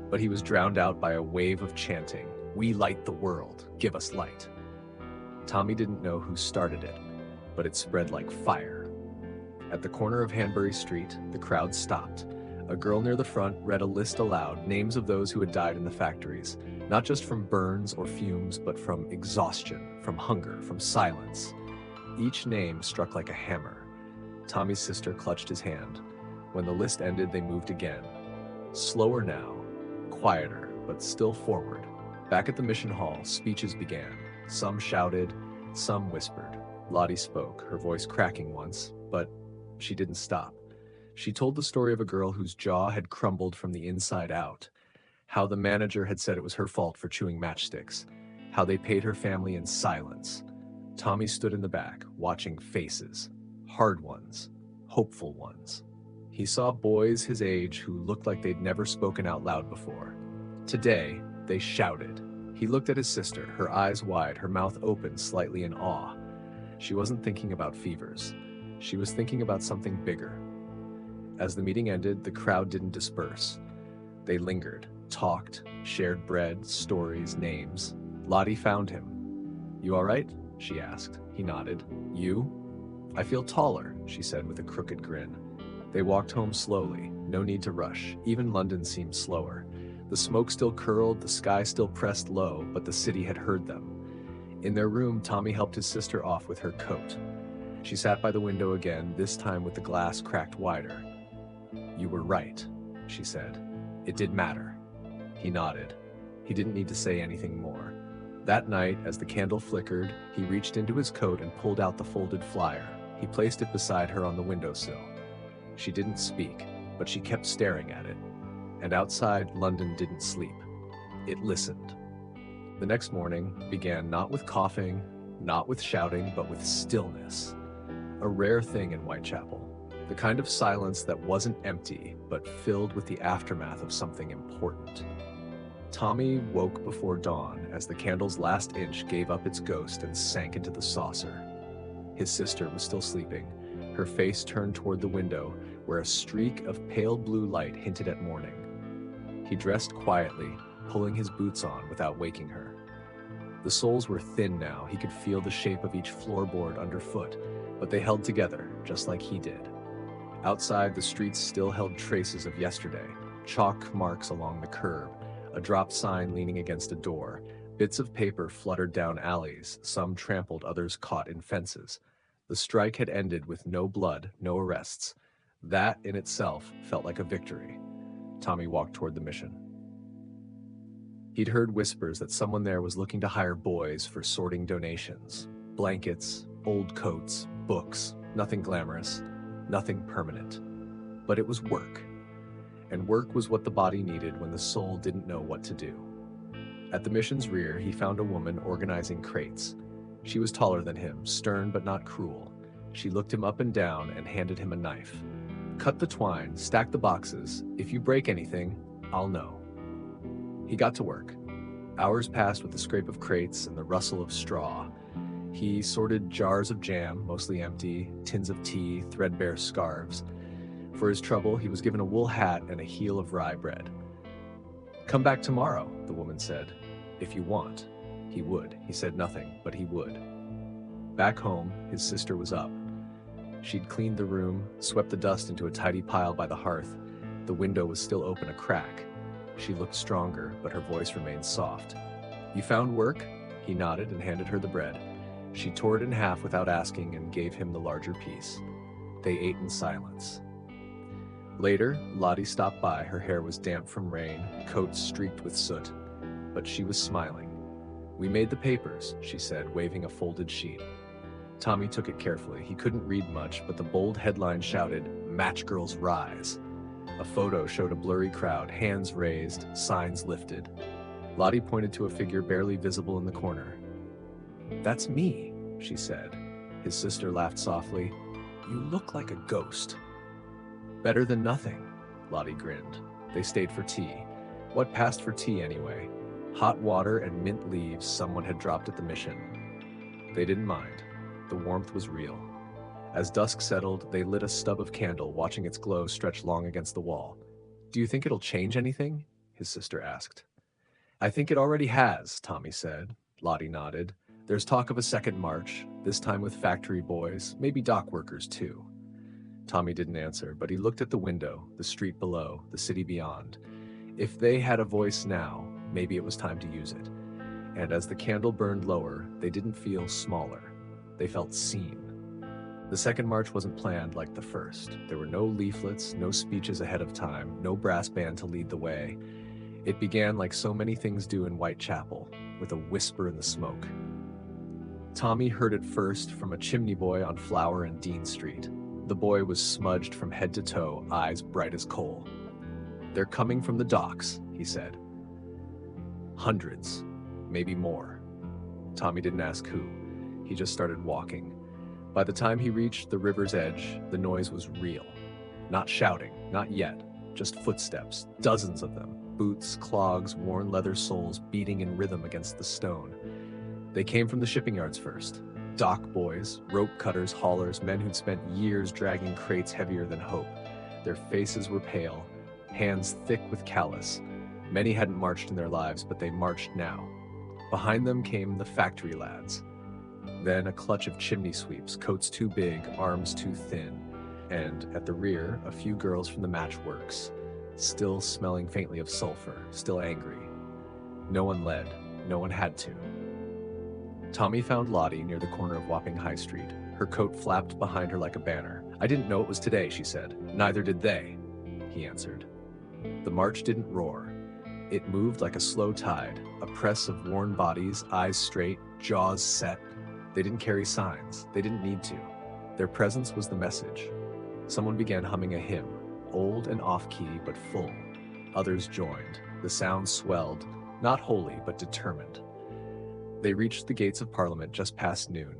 But he was drowned out by a wave of chanting, "We light the world, give us light." Tommy didn't know who started it, but it spread like fire. At the corner of Hanbury Street, the crowd stopped. A girl near the front read a list aloud, names of those who had died in the factories, not just from burns or fumes, but from exhaustion, from hunger, from silence. Each name struck like a hammer. Tommy's sister clutched his hand. When the list ended, they moved again. Slower now, quieter, but still forward. Back at the mission hall, speeches began. Some shouted, some whispered. Lottie spoke, her voice cracking once, but she didn't stop. She told the story of a girl whose jaw had crumbled from the inside out, how the manager had said it was her fault for chewing matchsticks, how they paid her family in silence. Tommy stood in the back, watching faces, hard ones, hopeful ones. He saw boys his age who looked like they'd never spoken out loud before. Today, they shouted. He looked at his sister, her eyes wide, her mouth open slightly in awe. She wasn't thinking about fevers. She was thinking about something bigger. As the meeting ended, the crowd didn't disperse. They lingered, talked, shared bread, stories, names. Lottie found him. "You all right?" she asked. He nodded. "You?" "I feel taller," she said with a crooked grin. They walked home slowly, no need to rush. Even London seemed slower. The smoke still curled, the sky still pressed low, but the city had heard them. In their room, Tommy helped his sister off with her coat. She sat by the window again, this time with the glass cracked wider. "You were right," she said. "It did matter." He nodded. He didn't need to say anything more. That night, as the candle flickered, he reached into his coat and pulled out the folded flyer. He placed it beside her on the windowsill. She didn't speak, but she kept staring at it. And outside, London didn't sleep. It listened. The next morning began not with coughing, not with shouting, but with stillness. A rare thing in Whitechapel. The kind of silence that wasn't empty, but filled with the aftermath of something important. Tommy woke before dawn as the candle's last inch gave up its ghost and sank into the saucer. His sister was still sleeping, her face turned toward the window where a streak of pale blue light hinted at morning. He dressed quietly, pulling his boots on without waking her. The soles were thin now, he could feel the shape of each floorboard underfoot, but they held together, just like he did. Outside, the streets still held traces of yesterday, chalk marks along the curb, a dropped sign leaning against a door. Bits of paper fluttered down alleys, some trampled, others caught in fences. The strike had ended with no blood, no arrests. That in itself felt like a victory. Tommy walked toward the mission. He'd heard whispers that someone there was looking to hire boys for sorting donations. Blankets, old coats, books, nothing glamorous, nothing permanent. But it was work. And work was what the body needed when the soul didn't know what to do. At the mission's rear, he found a woman organizing crates. She was taller than him, stern but not cruel. She looked him up and down and handed him a knife. "Cut the twine, stack the boxes. If you break anything, I'll know." He got to work. Hours passed with the scrape of crates and the rustle of straw. He sorted jars of jam, mostly empty, tins of tea, threadbare scarves. For his trouble, he was given a wool hat and a heel of rye bread. "Come back tomorrow," the woman said. "If you want." He would. He said nothing, but he would. Back home, his sister was up. She'd cleaned the room, swept the dust into a tidy pile by the hearth. The window was still open a crack. She looked stronger, but her voice remained soft. "You found work?" He nodded and handed her the bread. She tore it in half without asking and gave him the larger piece. They ate in silence. Later, Lottie stopped by. Her hair was damp from rain, coat streaked with soot. But she was smiling. "We made the papers," she said, waving a folded sheet. Tommy took it carefully. He couldn't read much, but the bold headline shouted, "Match Girls Rise." A photo showed a blurry crowd, hands raised, signs lifted. Lottie pointed to a figure barely visible in the corner. "That's me," she said. His sister laughed softly. "You look like a ghost." "Better than nothing," Lottie grinned. They stayed for tea. What passed for tea anyway? Hot water and mint leaves someone had dropped at the mission. They didn't mind. The warmth was real. As dusk settled, they lit a stub of candle, watching its glow stretch long against the wall. "Do you think it'll change anything?" his sister asked. "I think it already has," Tommy said. Lottie nodded. "There's talk of a second march, this time with factory boys, maybe dock workers too." Tommy didn't answer, but he looked at the window, the street below, the city beyond. If they had a voice now, maybe it was time to use it. And as the candle burned lower, they didn't feel smaller. They felt seen. The second march wasn't planned like the first. There were no leaflets, no speeches ahead of time, no brass band to lead the way. It began like so many things do in Whitechapel, with a whisper in the smoke. Tommy heard it first from a chimney boy on Flower and Dean Street. The boy was smudged from head to toe, eyes bright as coal. "They're coming from the docks," he said. Hundreds, maybe more. Tommy didn't ask who. He just started walking. By the time he reached the river's edge, the noise was real. Not shouting, not yet, just footsteps, dozens of them, boots, clogs, worn leather soles beating in rhythm against the stone. They came from the shipping yards first. Dock boys, rope cutters, haulers, men who'd spent years dragging crates heavier than hope. Their faces were pale, hands thick with callus. Many hadn't marched in their lives, but they marched now. Behind them came the factory lads. Then a clutch of chimney sweeps, coats too big, arms too thin. And at the rear, a few girls from the matchworks, still smelling faintly of sulfur, still angry. No one led, no one had to. Tommy found Lottie near the corner of Wapping High Street. Her coat flapped behind her like a banner. "I didn't know it was today," she said. "Neither did they," he answered. The march didn't roar. It moved like a slow tide, a press of worn bodies, eyes straight, jaws set. They didn't carry signs. They didn't need to. Their presence was the message. Someone began humming a hymn, old and off-key but full. Others joined. The sound swelled, not holy but determined. They reached the gates of Parliament just past noon.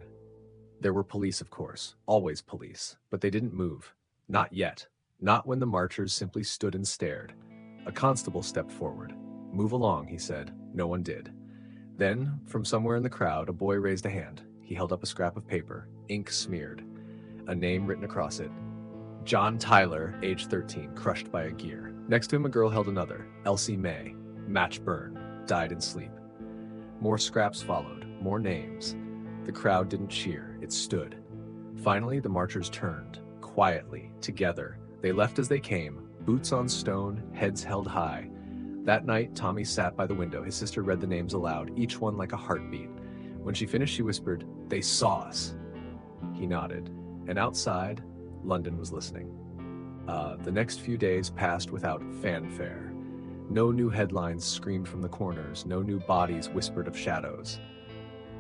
There were police, of course, always police, but they didn't move. Not yet. Not when the marchers simply stood and stared. A constable stepped forward. "Move along," he said. No one did. Then, from somewhere in the crowd, a boy raised a hand. He held up a scrap of paper, ink smeared, a name written across it. John Tyler, age 13, crushed by a gear. Next to him, a girl held another. Elsie May, match burn, died in sleep. More scraps followed, more names. The crowd didn't cheer, it stood. Finally, the marchers turned, quietly, together. They left as they came, boots on stone, heads held high. That night, Tommy sat by the window. His sister read the names aloud, each one like a heartbeat. When she finished, she whispered, "They saw us." He nodded, and outside, London was listening. The next few days passed without fanfare. No new headlines screamed from the corners, no new bodies whispered of shadows.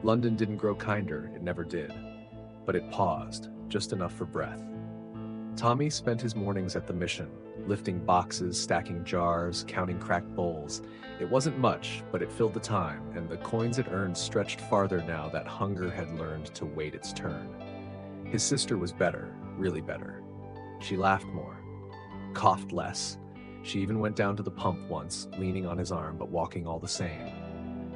London didn't grow kinder, it never did. But it paused, just enough for breath. Tommy spent his mornings at the Mission, lifting boxes, stacking jars, counting cracked bowls. It wasn't much, but it filled the time, and the coins it earned stretched farther now that hunger had learned to wait its turn. His sister was better, really better. She laughed more, coughed less. She even went down to the pump once, leaning on his arm, but walking all the same.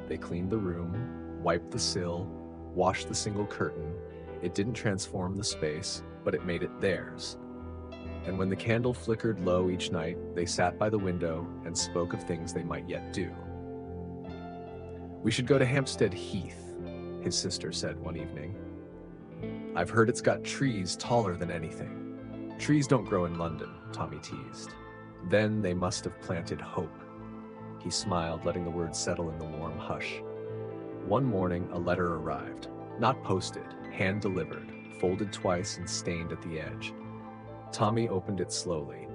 They cleaned the room, wiped the sill, washed the single curtain. It didn't transform the space, but it made it theirs. And when the candle flickered low each night, they sat by the window and spoke of things they might yet do. "We should go to Hampstead Heath," his sister said one evening. "I've heard it's got trees taller than anything." "Trees don't grow in London," Tommy teased. Then they must have planted hope. He smiled, letting the words settle in the warm hush. One morning, a letter arrived. Not posted, hand-delivered, folded twice and stained at the edge. Tommy opened it slowly.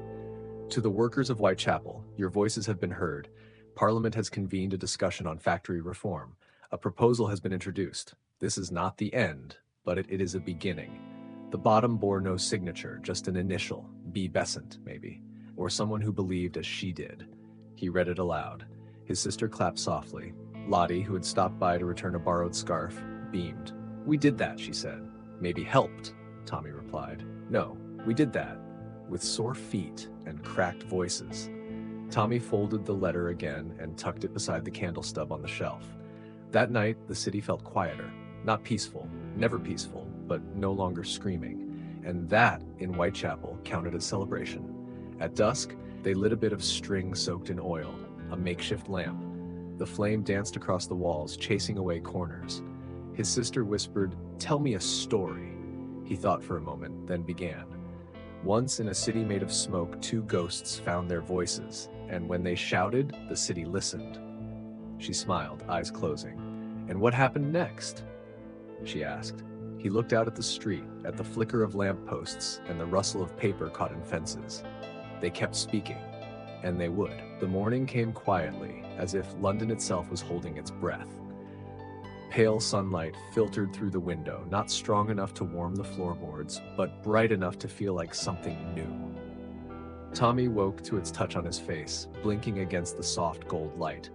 "To the workers of Whitechapel, your voices have been heard. Parliament has convened a discussion on factory reform. A proposal has been introduced. This is not the end, but it is a beginning." The bottom bore no signature, just an initial, B. Besant, maybe, or someone who believed as she did. He read it aloud. His sister clapped softly. Lottie, who had stopped by to return a borrowed scarf, beamed. "We did that," she said. "Maybe helped," Tommy replied. "No, we did that." With sore feet and cracked voices. Tommy folded the letter again and tucked it beside the candle stub on the shelf. That night, the city felt quieter. Not peaceful, never peaceful, but no longer screaming. And that, in Whitechapel, counted as celebration. At dusk, they lit a bit of string soaked in oil, a makeshift lamp. The flame danced across the walls, chasing away corners. His sister whispered, "Tell me a story." He thought for a moment, then began. Once in a city made of smoke, two ghosts found their voices, and when they shouted, the city listened. She smiled, eyes closing. "And what happened next?" she asked. He looked out at the street, at the flicker of lampposts and the rustle of paper caught in fences. They kept speaking, and they would. The morning came quietly, as if London itself was holding its breath. Pale sunlight filtered through the window, not strong enough to warm the floorboards, but bright enough to feel like something new. Tommy woke to its touch on his face, blinking against the soft gold light.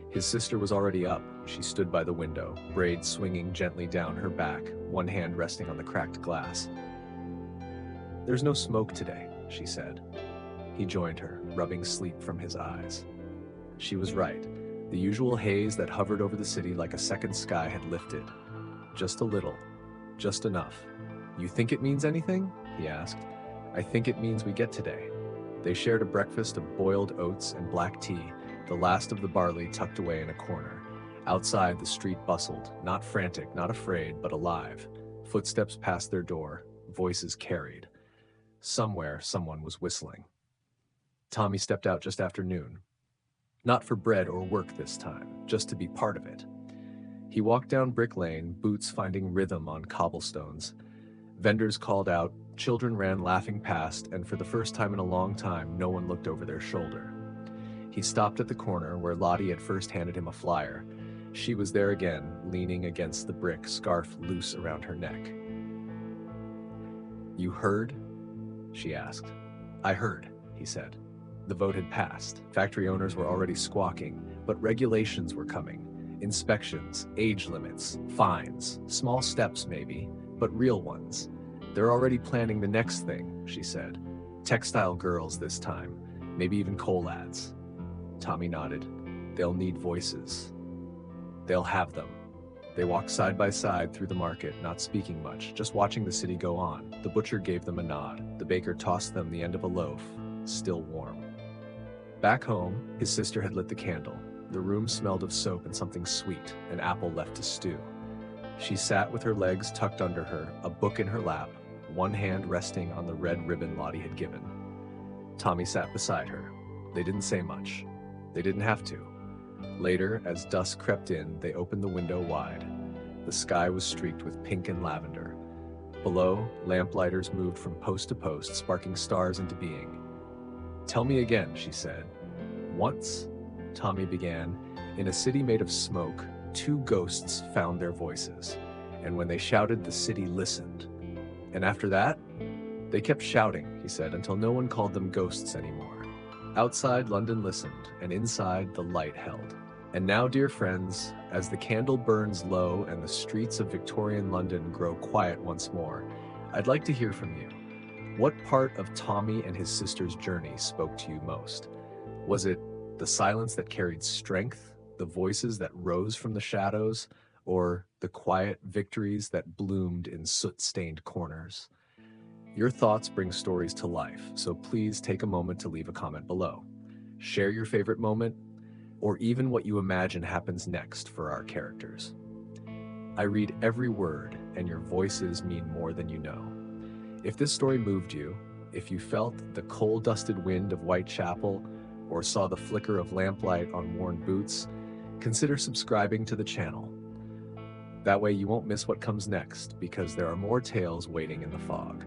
His sister was already up. She stood by the window, braids swinging gently down her back, one hand resting on the cracked glass. "There's no smoke today," she said. He joined her, rubbing sleep from his eyes. She was right. The usual haze that hovered over the city like a second sky had lifted. Just a little. Just enough. You think it means anything? He asked. I think it means we get today. They shared a breakfast of boiled oats and black tea, the last of the barley tucked away in a corner. Outside, the street bustled, not frantic, not afraid, but alive. Footsteps passed their door, voices carried. Somewhere, someone was whistling. Tommy stepped out just after noon. Not for bread or work this time, just to be part of it. He walked down Brick Lane, boots finding rhythm on cobblestones. Vendors called out, children ran laughing past, and for the first time in a long time, no one looked over their shoulder. He stopped at the corner where Lottie had first handed him a flyer. She was there again, leaning against the brick, scarf loose around her neck. You heard? She asked. I heard, he said. The vote had passed. Factory owners were already squawking, but regulations were coming. Inspections, age limits, fines, small steps maybe, but real ones. They're already planning the next thing, she said. Textile girls this time, maybe even coal lads. Tommy nodded. They'll need voices. They'll have them. They walked side by side through the market, not speaking much, just watching the city go on. The butcher gave them a nod. The baker tossed them the end of a loaf, still warm. Back home, his sister had lit the candle. The room smelled of soap and something sweet, an apple left to stew. She sat with her legs tucked under her, a book in her lap, one hand resting on the red ribbon Lottie had given. Tommy sat beside her. They didn't say much. They didn't have to. Later, as dusk crept in, they opened the window wide. The sky was streaked with pink and lavender. Below, lamplighters moved from post to post, sparking stars into being. Tell me again, she said. Once, Tommy began, in a city made of smoke, two ghosts found their voices. And when they shouted, the city listened. And after that, they kept shouting, he said, until no one called them ghosts anymore. Outside, London listened, and inside, the light held. And now, dear friends, as the candle burns low and the streets of Victorian London grow quiet once more, I'd like to hear from you. What part of Tommy and his sister's journey spoke to you most? Was it the silence that carried strength, the voices that rose from the shadows, or the quiet victories that bloomed in soot-stained corners? Your thoughts bring stories to life, so please take a moment to leave a comment below. Share your favorite moment, or even what you imagine happens next for our characters. I read every word, and your voices mean more than you know. If this story moved you, if you felt the coal-dusted wind of Whitechapel, or saw the flicker of lamplight on worn boots, consider subscribing to the channel. That way you won't miss what comes next, because there are more tales waiting in the fog.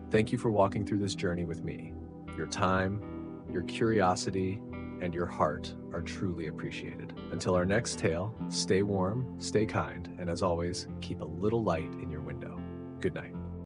Thank you for walking through this journey with me. Your time, your curiosity, and your heart are truly appreciated. Until our next tale, stay warm, stay kind, and as always, keep a little light in your window. Good night.